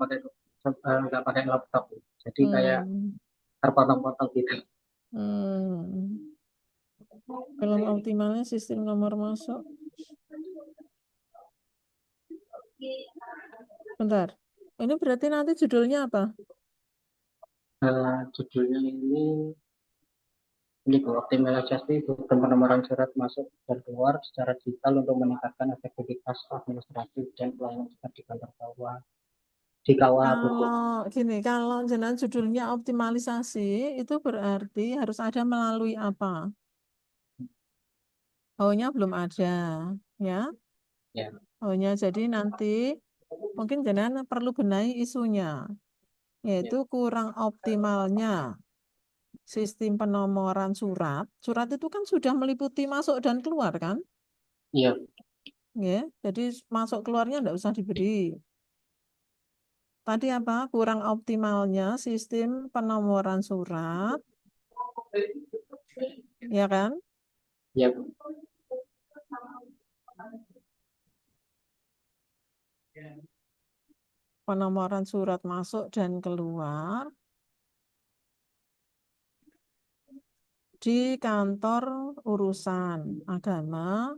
nggak pakai laptop, jadi kayak terpotong-potong gitu. Belum optimalnya sistem nomor masuk. Bentar, ini berarti nanti judulnya apa? Judulnya ini Bu, optimalisasi sistem penomoran surat masuk dan keluar secara digital untuk meningkatkan efektivitas administratif dan pelayanan cepat di kantor KUA. Kalau jenengan judulnya optimalisasi itu berarti harus ada melalui apa? How-nya belum ada, ya? How-nya jadi nanti mungkin jenengan perlu benahi isunya, yaitu kurang optimalnya sistem penomoran surat. Surat itu kan sudah meliputi masuk dan keluar kan? Iya. Ya, jadi masuk keluarnya enggak usah diberi. Tadi apa? Kurang optimalnya sistem penomoran surat. Ya kan? Iya. Penomoran surat masuk dan keluar di kantor urusan agama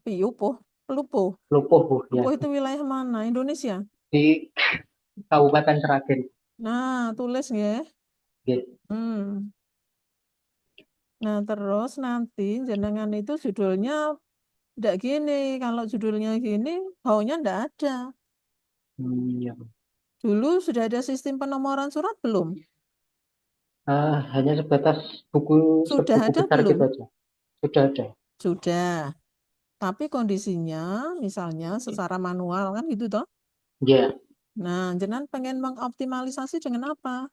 PIUP Pelupuh. Lupuh, Bu, ya. Pelupuh itu wilayah mana? Indonesia? Di Kabupaten Sragen. Nah, tulis ya. Nggih. Nah, terus nanti jenengan itu judulnya tidak gini. Kalau judulnya gini, baunya tidak ada. Iya. Dulu sudah ada sistem penomoran surat belum? Hanya sebatas buku Sudah buku ada besar belum? gitu aja. Sudah ada. Sudah. Tapi kondisinya misalnya secara manual kan gitu toh. Iya. Nah, jenengan pengen mengoptimalisasi dengan apa?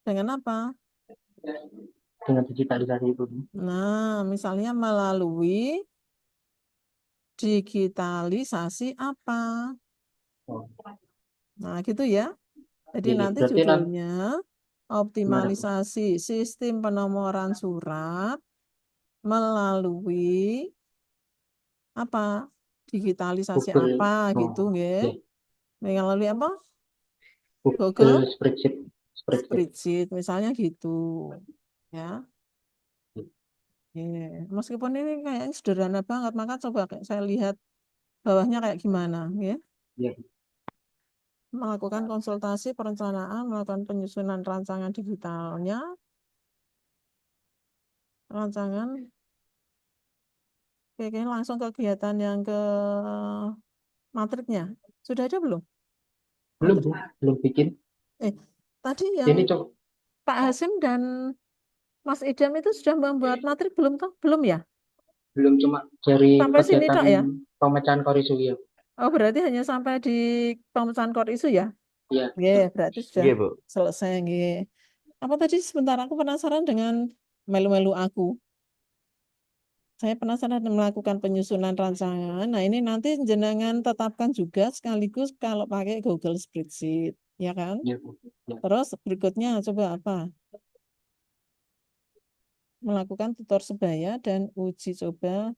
Dengan apa? Dengan digitalisasi itu. Nah, misalnya melalui digitalisasi apa? Nah, gitu ya. Jadi Iya, nanti berarti judulnya gimana, Bu? optimalisasi sistem penomoran surat melalui apa? Digitalisasi Google. apa gitu, nggih. Iya. Melalui apa? Google Spreadsheet. Spreadsheet, misalnya gitu. Ya. Meskipun ini kayaknya sederhana banget, maka coba saya lihat bawahnya kayak gimana, ya. Iya. Melakukan konsultasi perencanaan, melakukan penyusunan rancangan digitalnya, rancangan, kayaknya langsung kegiatan yang ke matriknya. Sudah ada belum? Belum, Bu. Belum bikin. Tadi Ini yang coba. Pak Hasim dan Mas Idam itu sudah membuat matrik belum toh? Belum ya? Belum, cuma dari Sampai sini kegiatan tok ya? pemecahan core isu ya. Oh, berarti hanya sampai di pemecahan core isu ya? Iya. Nggih, berarti sudah Iya, Bu. selesai nggih. Apa tadi sebentar aku penasaran dengan melu-melu aku. Saya penasaran melakukan penyusunan rancangan. Nah, ini nanti jenengan tetapkan juga sekaligus kalau pakai Google Spreadsheet, ya kan? Iya, Bu. Ya. Terus berikutnya coba apa? Melakukan tutor sebaya dan uji coba,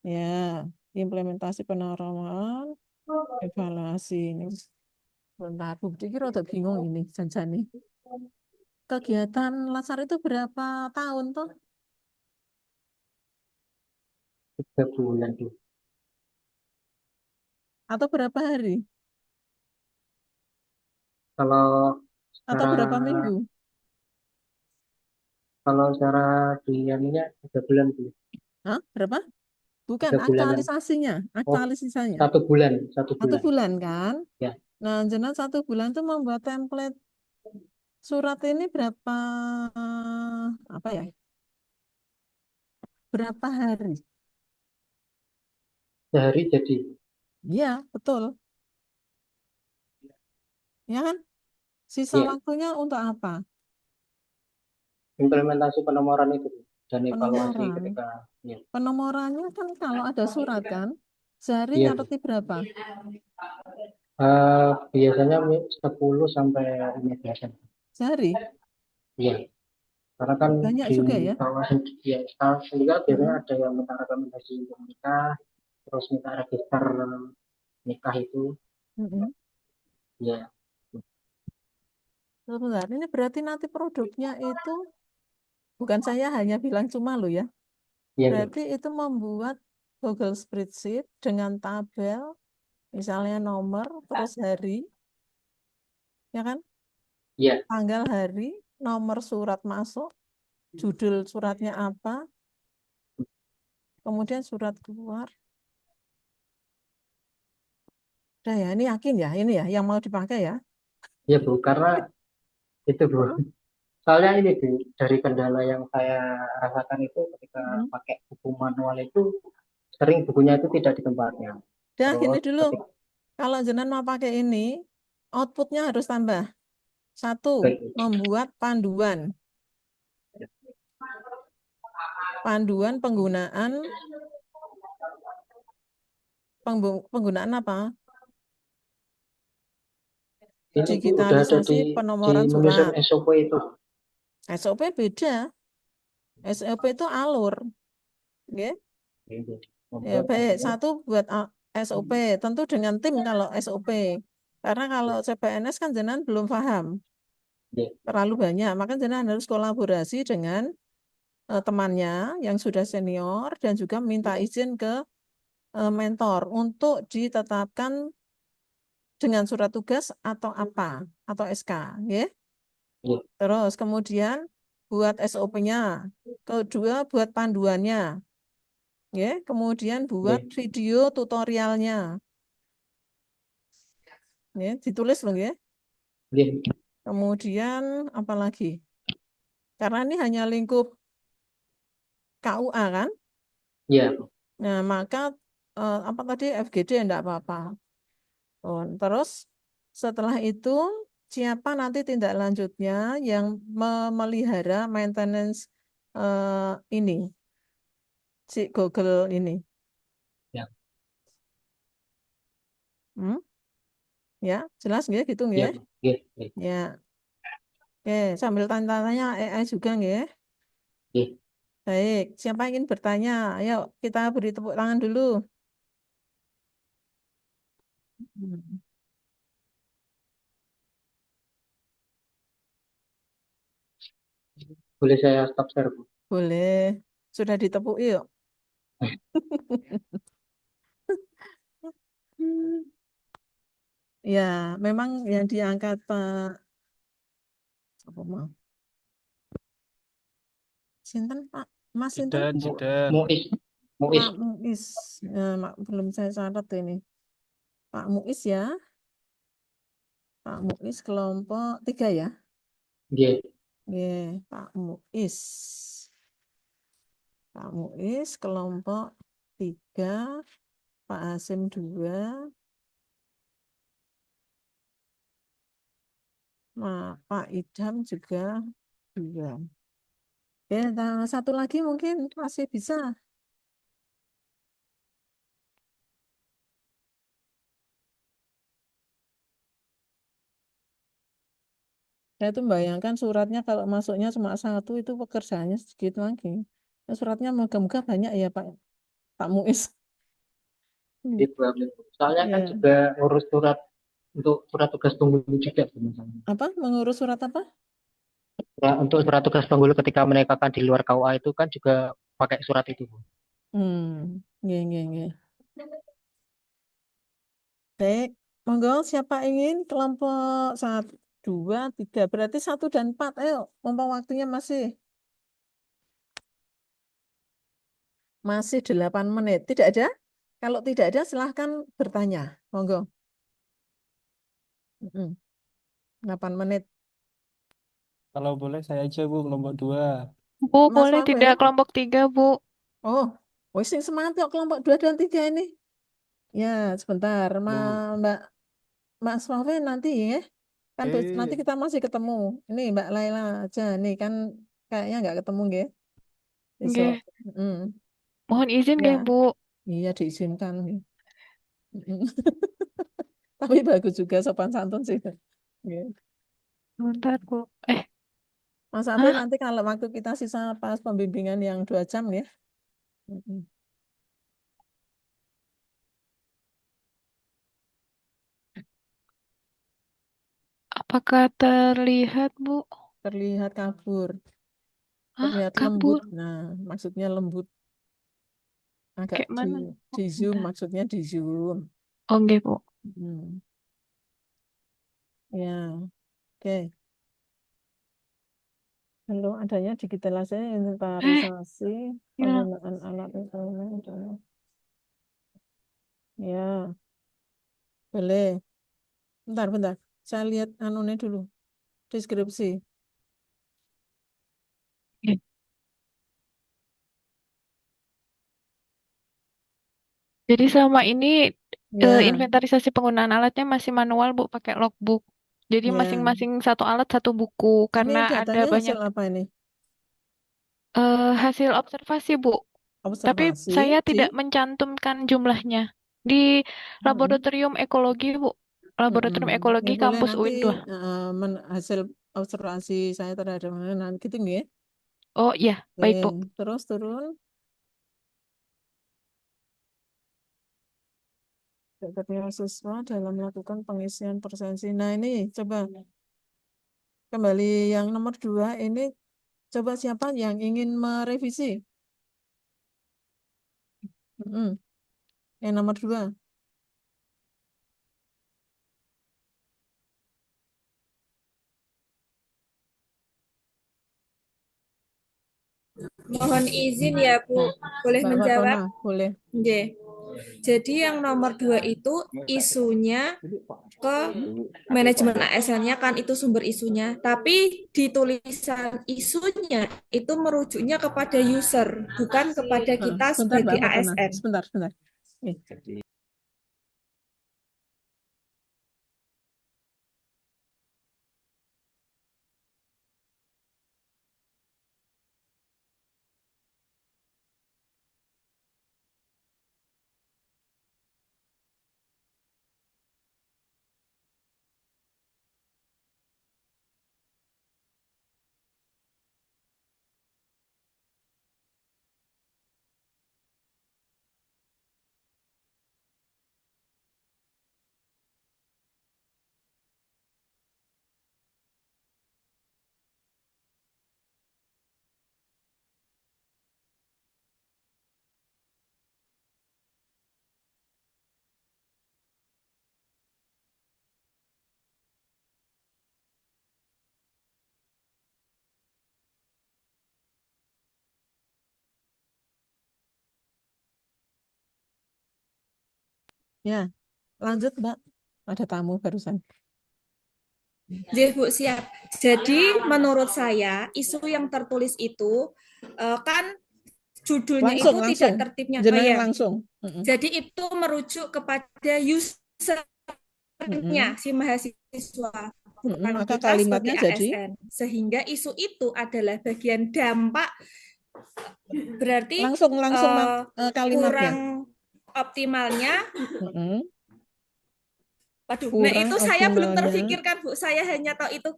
ya, implementasi penerapan, evaluasi ini. Bentar, Bu, kira udah bingung ini janjane. Kegiatan Lasar itu berapa tahun tuh? 3 bulan, Bu. Atau berapa hari? Kalau Atau berapa minggu? Kalau secara dianunya 3 bulan, Bu. Hah? Berapa? Bukan 3 bulanan. aktualisasinya, aktualisasinya. 1 bulan, 1 1 bulan. bulan kan? Ya. Nah, jenengan 1 bulan tuh membuat template surat ini berapa apa ya? Berapa hari? Sehari jadi. Iya, betul. Ya kan? Sisa Iya. waktunya untuk apa? Implementasi penomoran itu, Bu. Dan evaluasi Penomoran. ketika ya. Penomorannya kan kalau ada surat kan, sehari Iya, Bu. nyatet berapa? Biasanya 10 sampai 15. Sehari? Iya. Karena kan Banyak di juga ya? kawasan ya, sehingga biasanya ada yang minta rekomendasi untuk nikah, terus minta register nikah itu. Ya. Sebentar, ini berarti nanti produknya itu bukan saya hanya bilang cuma lo ya. Iya, Bu. Berarti itu membuat Google Spreadsheet dengan tabel, misalnya nomor, terus hari, ya kan? Iya. Tanggal hari, nomor surat masuk, judul suratnya apa, kemudian surat keluar. Udah ya, ini yakin ya, ini ya yang mau dipakai ya? Iya, Bu, karena itu, Bu. Soalnya ini, Bu, dari kendala yang saya rasakan itu ketika pakai buku manual itu sering bukunya itu tidak di tempatnya. Udah, gini Terus dulu. Kalau jenengan mau pakai ini, outputnya harus tambah. 1, membuat panduan. Panduan penggunaan apa? Ini, Bu, udah ada Digitalisasi di penomoran menyusun surat. SOP itu. SOP beda. SOP itu alur. Oke? Ya, baik. 1 buat SOP. Tentu dengan tim kalau SOP. Karena kalau CPNS kan jenengan belum paham. Terlalu banyak. Maka jenengan harus kolaborasi dengan temannya yang sudah senior dan juga minta izin ke mentor untuk ditetapkan dengan surat tugas atau apa atau SK, ya. Iya. Terus kemudian buat SOP-nya, kedua buat panduannya, ya. Kemudian buat Iya. video tutorialnya, ya. Ditulis loh, ya. Iya. Kemudian apa lagi? Karena ini hanya lingkup KUA kan? Iya. Nah, maka apa tadi FGD enggak apa-apa. Oh, terus setelah itu siapa nanti tindak lanjutnya yang memelihara maintenance ini si Google ini? Ya. Hmm? Ya, jelas nggih gitu Iya. nggih? Iya. Iya. Ya. Oke, sambil tanya-tanya AI juga nggih. Iya. Baik, siapa ingin bertanya? Ayo kita beri tepuk tangan dulu. Hmm. Boleh saya stop share, Bu? Boleh. Sudah ditepuk yuk. Hmm. Ya, memang yang diangkat Pak apa mau? Sinten Pak? Mas Sinten? Jidan. Muiz. Muiz. Pak Muiz. Belum saya catat ini. Pak Muiz ya. Pak Muiz kelompok 3 ya. Iya. Pak Muiz. Pak Muiz kelompok 3. Pak Hasim 2. Pak Idham juga 2. Nah, satu lagi mungkin masih bisa. Saya tuh bayangkan suratnya kalau masuknya cuma 1 itu pekerjaannya sedikit lagi. Suratnya moga-moga banyak ya Pak Muiz. Gitu, amin. Soalnya kan Ya. juga ngurus surat untuk surat tugas penggulu juga sebenarnya. Apa? Mengurus surat apa? Untuk surat tugas penggulu ketika menegakkan di luar KUA itu kan juga pakai surat itu, Bu. Nggih. Baik, monggo siapa ingin kelompok 1, 2, 3. Berarti 1 dan 4. Ayo, mumpung waktunya masih 8 menit. Tidak ada? Kalau tidak ada silahkan bertanya. Monggo. 8 menit. Kalau boleh saya aja, Bu, kelompok 2. Bu, Mas boleh Wafel? tidak kelompok 3, Bu? Oh, wis sing semangat kok kelompok 2 dan 3 ini. Ya, sebentar. Mas Wafel nanti ya. Kan nanti kita masih ketemu. Ini Mbak Laila aja. Nih kan kayaknya nggak ketemu nggih. Besok. Nggih. Mm. Mohon izin Ya. nggih, Bu. Iya diizinkan. Tapi bagus juga sopan santun sih. Nggih. Bentar, Bu. Mas Afif Hah? nanti kalau waktu kita sisa pas pembimbingan yang 2 jam ya. Apakah terlihat, Bu? Terlihat kabur. Hah, Terlihat kabur? lembut. Nah, maksudnya lembut. Agak Kayak mana? di zoom, maksudnya di zoom. Oh, nggih, Bu. Ya, oke. Lalu adanya digitalisasi, inventarisasi, penggunaan alat instrumen. Ya, boleh. Bentar. Saya lihat anunya dulu. Deskripsi. Jadi selama ini Ya. inventarisasi penggunaan alatnya masih manual, Bu, pakai logbook. Jadi Ya. masing-masing satu alat satu buku Ini karena ada datanya banyak hasil apa ini? hasil observasi, Bu. Tapi Observasi saya di tidak mencantumkan jumlahnya di laboratorium ekologi, Bu. Laboratorium ekologi Ya boleh kampus nanti UIN 2. hasil observasi saya terhadap nanti gitu ya. Oh iya, baik, Bu. Terus turun. Keterlibatan siswa dalam melakukan pengisian presensi. Nah ini coba kembali yang nomor 2 ini Coba siapa yang ingin merevisi? Yang nomor 2. Mohon izin ya Bu, boleh Mbak menjawab? Fatona, boleh. Nggih. Jadi yang nomor 2 itu isunya ke manajemen ASN-nya kan itu sumber isunya, tapi di tulisan isunya itu merujuknya kepada user, bukan kepada kita Sebentar Mbak sebagai Fatona, ASN. sebentar. Nih. Ya, lanjut Mbak. Ada tamu barusan. Nggih, Bu, siap. Jadi menurut saya isu yang tertulis itu kan judulnya itu Langsung. tidak tertibnya. Jenengan langsung. Jadi itu merujuk kepada usernya si mahasiswa, bukan Maka kita kalimatnya sebagai jadi ASN. Sehingga isu itu adalah bagian dampak, berarti langsung kalimatnya. kurang optimalnya. Waduh, nah Kurang itu saya belum optimalnya. terfikirkan, Bu. Saya hanya tahu itu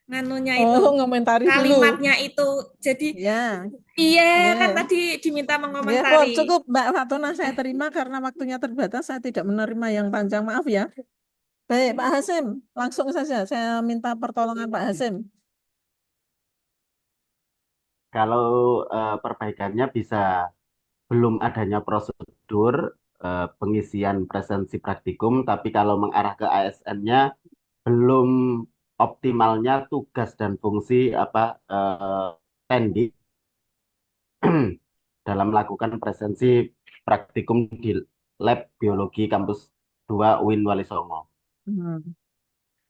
nganunya itu. Ngomentari Kalimatnya dulu. itu. Jadi Ya. iya kan tadi diminta Ya, mengomentari. cukup Mbak Fatona, saya terima karena waktunya terbatas, saya tidak menerima yang panjang, maaf ya. Baik, Pak Hasim, langsung saja saya minta pertolongan Pak Hasim. Kalau perbaikannya bisa belum adanya prosedur pengisian presensi praktikum, tapi kalau mengarah ke ASN-nya belum optimalnya tugas dan fungsi teknik dalam melakukan presensi praktikum di lab biologi kampus 2 UIN Wali Songo.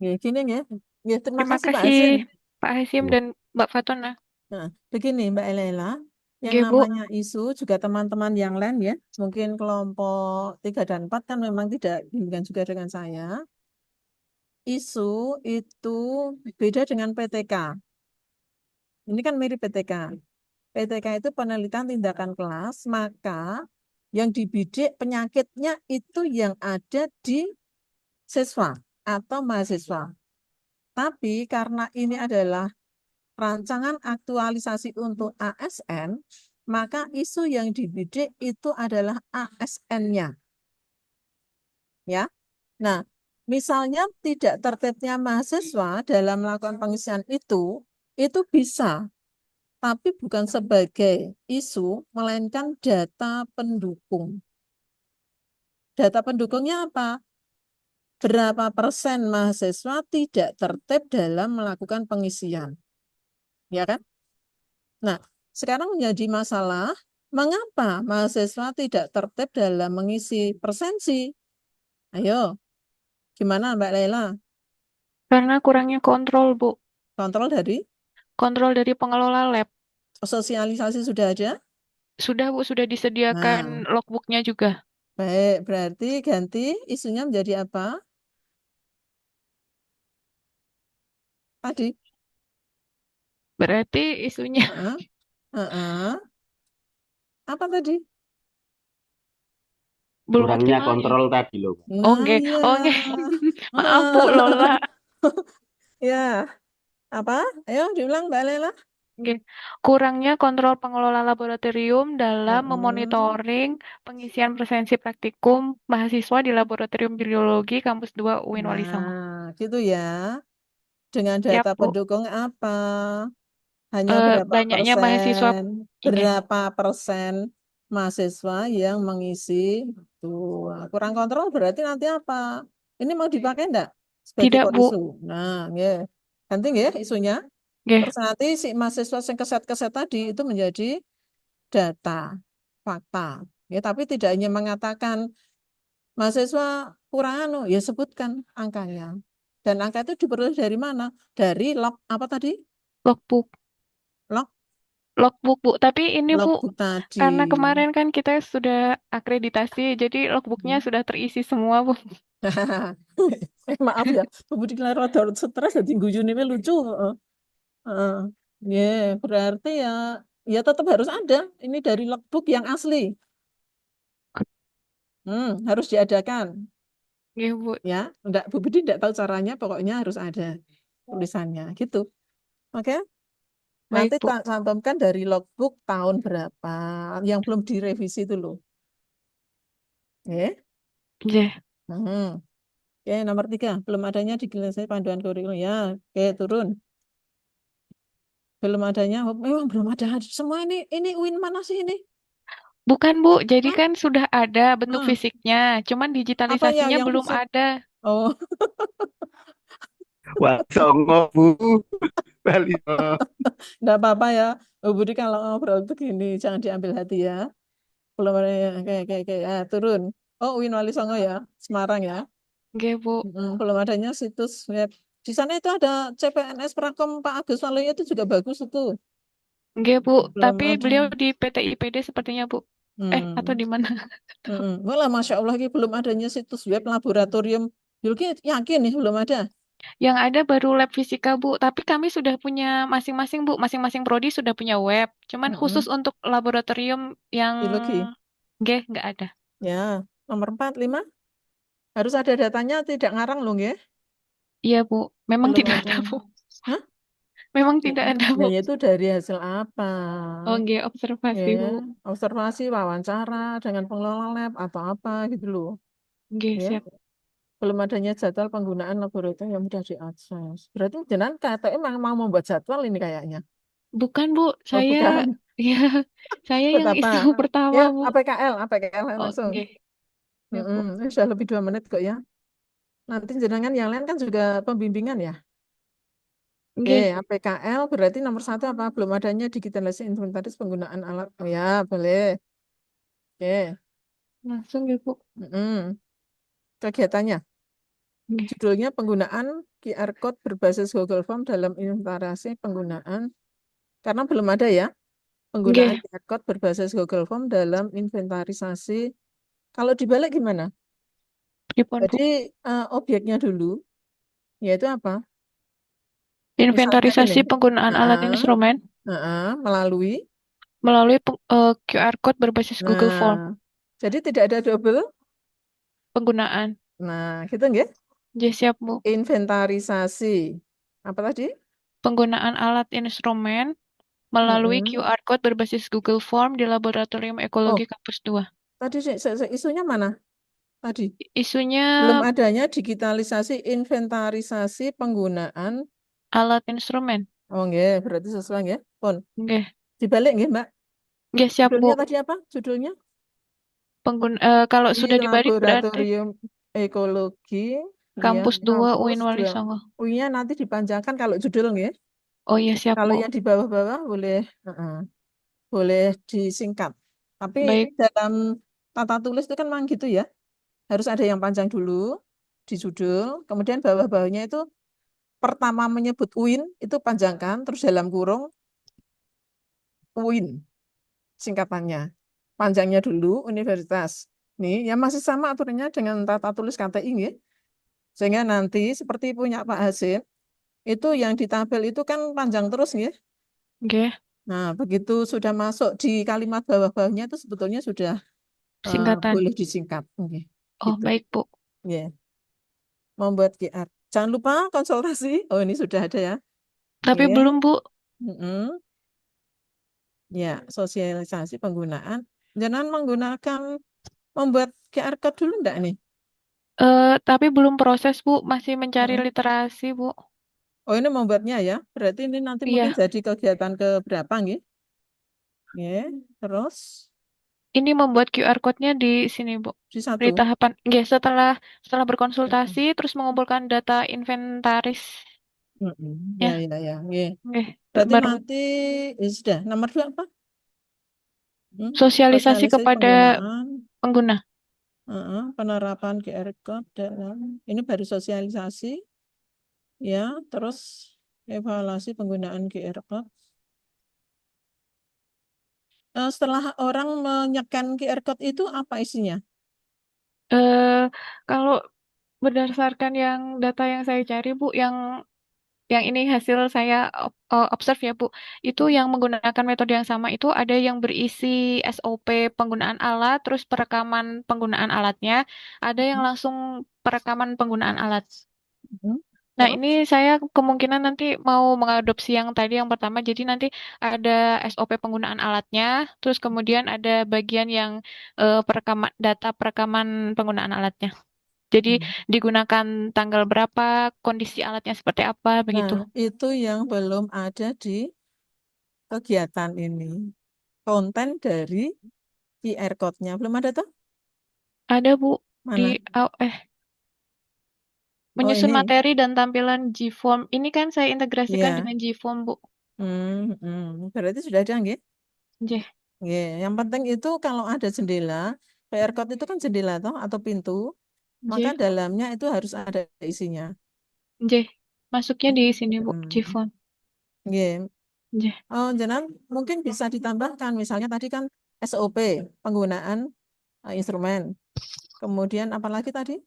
Ya, gini ya. Ya, terima Terima kasih Pak kasih Hasim. Pak Hasim dan Mbak Fatona. Nah, begini Mbak Elela, yang Nggih, Bu. namanya isu juga teman-teman yang lain ya, mungkin kelompok 3 dan 4 kan memang tidak bimbingan juga dengan saya. Isu itu beda dengan PTK. Ini kan mirip PTK. PTK itu penelitian tindakan kelas, maka yang dibidik penyakitnya itu yang ada di siswa atau mahasiswa. Tapi karena ini adalah rancangan aktualisasi untuk ASN, maka isu yang dibidik itu adalah ASN-nya. Ya. Nah, misalnya tidak tertibnya mahasiswa dalam melakukan pengisian itu bisa, tapi bukan sebagai isu, melainkan data pendukung. Data pendukungnya apa? Berapa persen mahasiswa tidak tertib dalam melakukan pengisian? Ya kan? Nah, sekarang menjadi masalah, mengapa mahasiswa tidak tertib dalam mengisi presensi? Ayo, gimana Mbak Lela? Karena kurangnya kontrol, Bu. Kontrol dari? Kontrol dari pengelola lab. Sosialisasi sudah ada? Sudah, Bu, sudah disediakan logbooknya juga. Baik, berarti ganti isunya menjadi apa? Tadi? Berarti isunya apa tadi? belum Kurangnya optimalnya. kontrol tadi loh. Oke, oke. Maaf Bu Lola. Ya, apa? Ayo diulang Mbak Lela. Oke. Kurangnya kontrol pengelola laboratorium dalam memonitoring pengisian presensi praktikum mahasiswa di Laboratorium Biologi Kampus 2 UIN Wali Songo. Nah, gitu ya. Dengan Siap, data Bu. pendukung apa? Hanya berapa banyaknya mahasiswa persen? ini. Berapa persen mahasiswa yang mengisi itu? Kurang kontrol berarti nanti apa? Ini mau dipakai enggak sebagai Tidak, core Bu. isu? Nah, ya. Ganti ya isunya. Nggih. Terus nanti si mahasiswa yang keset-keset tadi itu menjadi data, fakta. Ya, tapi tidak hanya mengatakan mahasiswa kurang anu, ya sebutkan angkanya. Dan angka itu diperoleh dari mana? Dari log apa tadi? Logbook. Log Logbook, Bu. Tapi ini, Bu, logbook tadi. karena kemarin kan kita sudah akreditasi, jadi logbooknya sudah terisi semua, Bu. Maaf ya, Budi rada stres jadi guyune lucu. Heeh. Berarti ya tetap harus ada. Ini dari logbook yang asli. Harus diadakan. Nggih, Bu. Ya, enggak, Bu Budi enggak tahu caranya, pokoknya harus ada tulisannya gitu. Oke? Baik, Nanti Bu. tak cantumkan dari logbook tahun berapa yang belum direvisi itu loh. Ya. Nggih. Oke, nomor 3, belum adanya digitalisasi panduan kurikulum. Ya, oke, turun. Belum adanya, memang belum ada. Semua ini UIN mana sih ini? Bukan, Bu. Jadi kan sudah ada bentuk Hmm. fisiknya, cuman Apanya digitalisasinya yang belum fisik? ada. Oh, Wah, songo Bu. Bali. enggak apa-apa ya. Bu Budi kalau ngobrol begini, jangan diambil hati ya. Belum ada ya. Oke. Turun. Oh, UIN Wali Songo ya, Semarang ya. Nggih, Bu. Belum adanya situs web. Di sana itu ada CPNS Prakom Pak Agus Waluyo itu juga bagus itu. Nggih, Bu. Belum Tapi ada. beliau di PT IPD sepertinya, Bu. Atau di mana? Malah Masya Allah belum adanya situs web laboratorium biologi, yakin nih belum ada. Yang ada baru lab fisika, Bu. Tapi kami sudah punya masing-masing, Bu. Masing-masing prodi sudah punya web. Cuman khusus untuk laboratorium yang Biologi. nggih, nggak ada. Ya, nomor 4, 5. Harus ada datanya, tidak ngarang loh nggih. Iya, Bu. Memang Belum tidak ada. ada, Bu. Hah? Memang tidak ada, Bu. Nah, itu dari hasil apa? Oh, nggih, observasi, Ya, Bu. observasi, wawancara dengan pengelola lab atau apa gitu loh. Nggih, Ya. siap. Belum adanya jadwal penggunaan laboratorium yang mudah diakses. Berarti jenengan KTM memang mau membuat jadwal ini kayaknya. Bukan, Bu. Oh, Saya, bukan. ya, saya Buat yang apa? isu pertama, Ya, Bu. APKL Oh, langsung. nggih. Ya, Bu. Ini sudah lebih 2 menit kok ya. Nanti jenengan yang lain kan juga pembimbingan ya. Oke, Nggih. APKL berarti nomor 1 apa? Belum adanya digitalisasi inventaris penggunaan alat. Oh ya, boleh. Oke. Langsung ya, Bu. Kegiatannya. Nggih. Judulnya penggunaan QR Code berbasis Google Form dalam inventarisasi penggunaan. Karena belum ada ya. Penggunaan Nggih. QR Code berbasis Google Form dalam inventarisasi. Kalau dibalik gimana? Pripun, Bu? Jadi objeknya dulu, yaitu apa? Inventarisasi Misalnya ini, penggunaan alat instrumen melalui QR Code berbasis Google Form. Jadi tidak ada double penggunaan. Nah, gitu nggih? Nggih, siap, Bu. Inventarisasi. Apa tadi? Penggunaan alat instrumen melalui QR Code berbasis Google Form di Laboratorium Ekologi Kampus 2. Tadi isunya mana? Tadi. Isunya belum adanya digitalisasi inventarisasi penggunaan alat instrumen. Oh, nggih, berarti sesuai nggih, Pun. Nggih. Dibalik nggih, Mbak? Nggih, siap, Judulnya Bu. tadi apa? Judulnya? Kalau Di sudah dibalik berarti Laboratorium Ekologi Kampus 2 UIN Wali 2. Songo. UI-nya nanti dipanjangkan kalau judul nggih. Oh iya, siap, Kalau Bu. yang di bawah-bawah boleh disingkat. Tapi Baik. dalam tata tulis itu kan memang gitu ya. Harus ada yang panjang dulu di judul, kemudian bawah-bawahnya itu pertama menyebut UIN itu panjangkan, terus dalam kurung UIN singkatannya. Panjangnya dulu universitas. Nih, yang masih sama aturannya dengan tata tulis KTI ya. Sehingga nanti seperti punya Pak Hasim, itu yang di tabel itu kan panjang terus ya. Nggih. Nah, begitu sudah masuk di kalimat bawah-bawahnya itu sebetulnya sudah singkatan. boleh disingkat. Okay. Oh, Gitu. baik, Bu. Yeah. Membuat QR. Jangan lupa konsultasi. Oh, ini sudah ada ya. Tapi belum, Bu. Ya, sosialisasi penggunaan. Jangan membuat QR code dulu enggak nih? Tapi belum proses, Bu. Masih mencari literasi, Bu. Oh, ini membuatnya ya. Berarti ini nanti Iya, mungkin jadi kegiatan ke berapa nggih? Nggih. Terus ini membuat QR code-nya di sini, Bu. di Di satu. tahapan, ya setelah berkonsultasi, terus mengumpulkan data inventaris. Ya, Ya, ya, ya. Nggih. Berarti baru nanti sudah nomor 2 apa? sosialisasi Sosialisasi kepada penggunaan pengguna. penerapan QR code dalam ini baru sosialisasi ya, terus evaluasi penggunaan QR code. Setelah orang menyekan QR code itu apa isinya? Kalau berdasarkan yang data yang saya cari, Bu, yang ini hasil saya observe ya, Bu. Itu yang menggunakan metode yang sama itu ada yang berisi SOP penggunaan alat, terus perekaman penggunaan alatnya, ada yang langsung perekaman penggunaan alat. Nah, Terus? ini saya kemungkinan nanti mau mengadopsi yang tadi yang pertama, jadi nanti ada SOP penggunaan alatnya, terus kemudian ada bagian yang data perekaman penggunaan alatnya. Jadi digunakan tanggal berapa, kondisi alatnya seperti apa, begitu. Nah, itu yang belum ada di kegiatan ini. Konten dari QR code-nya belum ada tuh? Ada, Bu, di Mana? menyusun ini. materi dan tampilan Gform. Ini kan saya integrasikan Iya. dengan Gform, Bu. Berarti sudah ada nggih? Nggih. Nggih, yang penting itu kalau ada jendela, QR code itu kan jendela toh atau pintu, maka Nggih. dalamnya itu harus ada isinya. Nggih. Masuknya di sini, Bu, Gform. Nggih. Nggih. Oh, jangan mungkin bisa ditambahkan misalnya tadi kan SOP penggunaan instrumen. Kemudian apalagi tadi?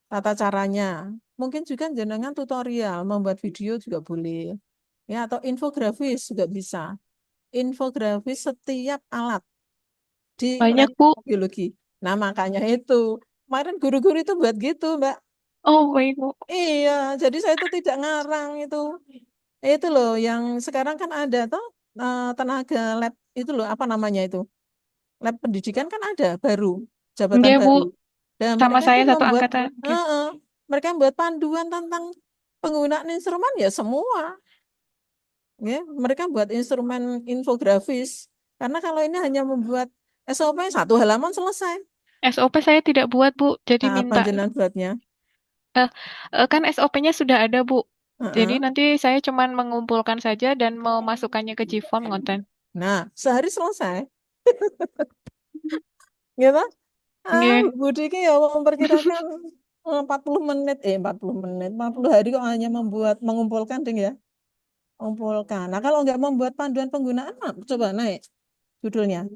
Tata caranya. Mungkin juga jenengan tutorial membuat video juga boleh. Ya, atau infografis juga bisa. Infografis setiap alat di Banyak, lab Bu. biologi. Nah, makanya itu. Kemarin guru-guru itu buat gitu, Mbak. Oh, baik, Bu. Iya, jadi saya itu tidak ngarang itu. Itu loh, yang sekarang kan ada toh tenaga lab itu loh, apa namanya itu? Lab pendidikan kan ada baru, jabatan Nggih, Bu. baru. Dan Sama mereka saya itu satu membuat, angkatan. Nggih. mereka membuat panduan tentang penggunaan instrumen ya semua. Ya, mereka buat instrumen infografis. Karena kalau ini hanya membuat SOP satu halaman selesai. SOP saya tidak buat, Bu. Jadi Nah, apa minta. jenengan buatnya? Kan SOP-nya sudah ada, Bu. Jadi Heeh. nanti saya cuman mengumpulkan saja dan memasukkannya ke Gform konten. Nah, sehari selesai. Gitu? Nggih. Budi ini ya memperkirakan 40 menit, 40 menit, 40 hari kok hanya mengumpulkan ding ya. Mengumpulkan. Nah, kalau nggak membuat panduan penggunaan, coba naik judulnya.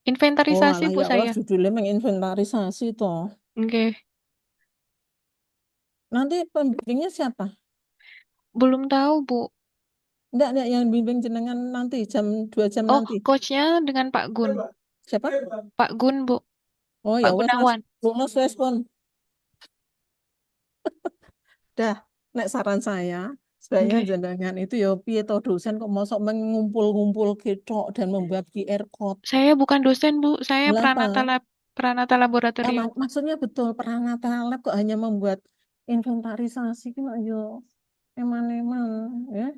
Inventarisasi, alah, Bu, ya Allah, saya. judulnya menginventarisasi toh. Nggih. Nanti pembimbingnya siapa? Belum tahu, Bu. Enggak, yang bimbing jenengan nanti jam 2 jam Oh, nanti. coachnya dengan Pak Gun. Siapa? Pak Gun, Bu. Oh, Pak ya wes, Gunawan. lulus wes pun. Dah, nek saran saya, sebaiknya Nggih. jenengan itu ya piye to dosen kok mosok mengumpul-ngumpul ketok dan membuat QR code. Saya bukan dosen, Bu. Saya Lah apa? peranata laboratorium. Maksudnya betul peranata lab kok hanya membuat inventarisasi kan yo eman-eman ya.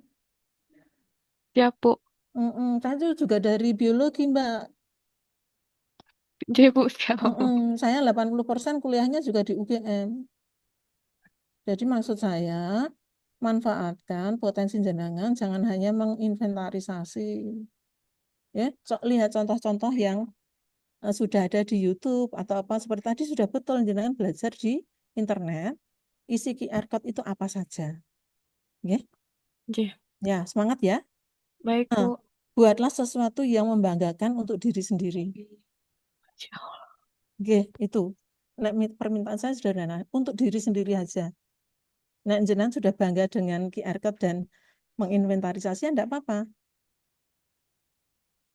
Siap, Bu. Saya juga dari biologi, Mbak. Nggih, Bu. Siap. Saya 80% kuliahnya juga di UGM. Jadi maksud saya, manfaatkan potensi jenengan, jangan hanya menginventarisasi. Ya, lihat contoh-contoh yang sudah ada di YouTube atau apa seperti tadi sudah betul jenengan belajar di internet. Isi QR code itu apa saja. Ya. Nggih. Ya, semangat ya. Baik, Bu. Buatlah sesuatu yang membanggakan untuk diri sendiri. Oke, itu. Permintaan saya sederhana, untuk diri sendiri aja. Nah, jenengan sudah bangga dengan QR code dan menginventarisasi, enggak apa-apa.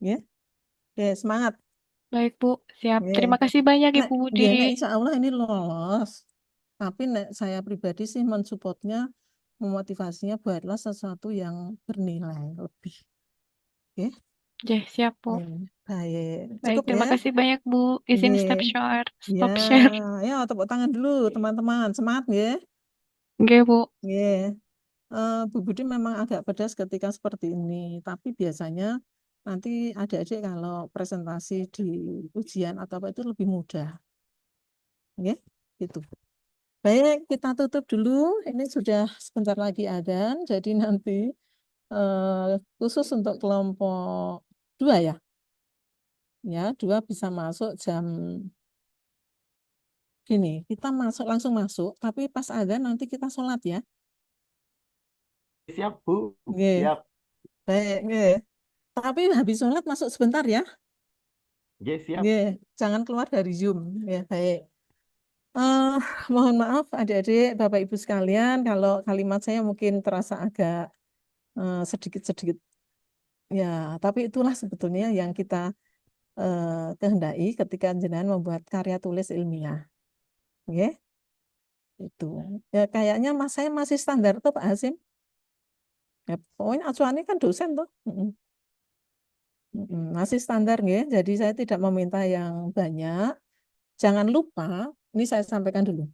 Ya. Oke, semangat. Baik, Bu. Siap. Oke. Terima kasih banyak, Ibu Budi. Insya Allah ini lolos. Tapi saya pribadi sih mensupportnya, memotivasinya buatlah sesuatu yang bernilai lebih. Oke. Oke, siap, Bu. Baik. Baik, Cukup terima ya. kasih banyak, Bu. Izin Nggih. stop share. Ya, Stop share. ya tepuk tangan dulu teman-teman. Semangat ya. Nggih, Bu. Nggih. Bu Budi memang agak pedas ketika seperti ini, tapi biasanya nanti adik-adik kalau presentasi di ujian atau apa itu lebih mudah. Nggih, gitu. Baik, kita tutup dulu. Ini sudah sebentar lagi adzan, jadi nanti khusus untuk kelompok 2 ya. Ya, 2 bisa masuk jam gini. Kita langsung masuk, tapi pas adzan nanti kita sholat ya. Siap, Bu. Nggih. Siap. Baik, nggih. Tapi habis sholat masuk sebentar ya. Nggih, siap. Nggih, jangan keluar dari Zoom. Ya, baik. Mohon maaf adik-adik, Bapak Ibu sekalian, kalau kalimat saya mungkin terasa agak sedikit-sedikit. Ya, tapi itulah sebetulnya yang kita kehendaki ketika jenengan membuat karya tulis ilmiah. Oke? Itu. Ya, kayaknya saya masih standar tuh Pak Hasim. Ya, pokoknya acuannya kan dosen tuh. Masih standar nggih. Jadi saya tidak meminta yang banyak. Jangan lupa, ini saya sampaikan dulu.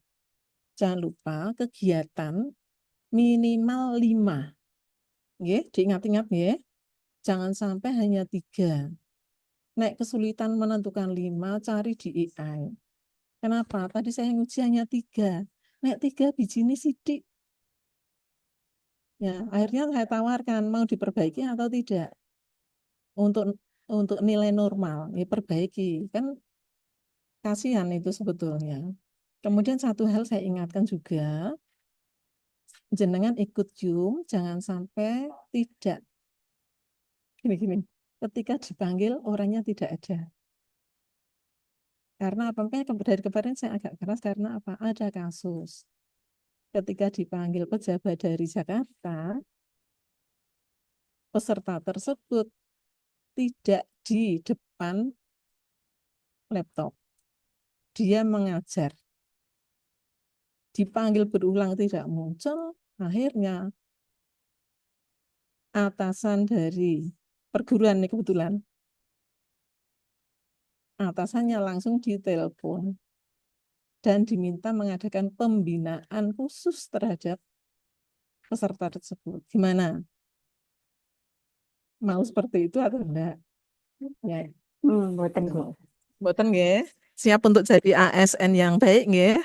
Jangan lupa kegiatan minimal 5. Nggih, diingat-ingat nggih. Jangan sampai hanya 3. Nek kesulitan menentukan 5, cari di AI. Kenapa? Tadi saya nguji hanya 3. Nek 3 biji ini sidik. Ya, akhirnya saya tawarkan mau diperbaiki atau tidak. Untuk nilai normal, diperbaiki. Kan kasihan itu sebetulnya. Kemudian satu hal saya ingatkan juga, jenengan ikut Zoom, jangan sampai tidak. Gini. Ketika dipanggil, orangnya tidak ada. Karena apa? Makanya dari kemarin saya agak keras karena apa? Ada kasus. Ketika dipanggil pejabat dari Jakarta, peserta tersebut tidak di depan laptop. Dia mengajar. Dipanggil berulang tidak muncul, akhirnya atasan dari perguruan ini kebetulan, atasannya langsung ditelepon dan diminta mengadakan pembinaan khusus terhadap peserta tersebut. Gimana? Mau seperti itu atau enggak? Ya. Mboten, Bu. Mboten nggih. Siap untuk jadi ASN yang baik nggih.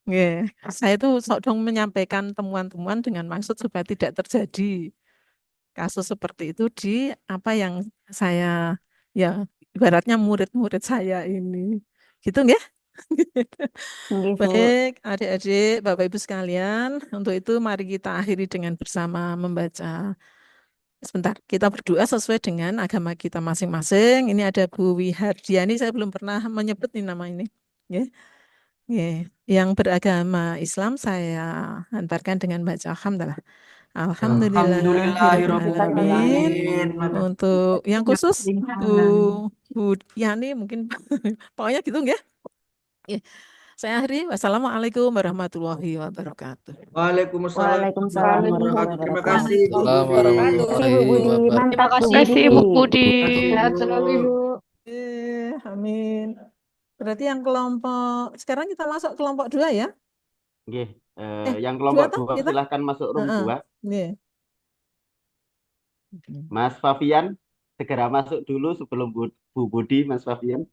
Nggih. Saya itu sedang menyampaikan temuan-temuan dengan maksud supaya tidak terjadi kasus seperti itu di apa yang saya ya ibaratnya murid-murid saya ini. Gitu nggih? Nggih, Bu. Baik, adik-adik, Bapak Ibu sekalian, untuk itu mari kita akhiri dengan bersama membaca. Sebentar, kita berdoa sesuai dengan agama kita masing-masing. Ini ada Bu Wihardiani, saya belum pernah menyebut nih nama ini. Ya. Yang beragama Islam saya hantarkan dengan baca alhamdulillah. Alhamdulillahirrahmanirrahim. Untuk yang khusus Bu Yani mungkin pokoknya gitu ya. Saya akhiri. Wassalamualaikum warahmatullahi wabarakatuh. Waalaikumsalam Waalaikumsalam warahmatullahi wabarakatuh. Terima kasih Bu warahmatullahi Budi. wabarakatuh. Terima kasih Bu Budi. Mantap Bu Terima kasih, Bu Budi. Sehat selalu Ibu. Amin. Berarti yang kelompok sekarang kita masuk kelompok 2 ya? Nggih. Yang 2 kelompok toh 2 kita? silahkan masuk room 2. Nggih. Mas Fabian, segera masuk dulu sebelum Bu Budi, Mas Fabian.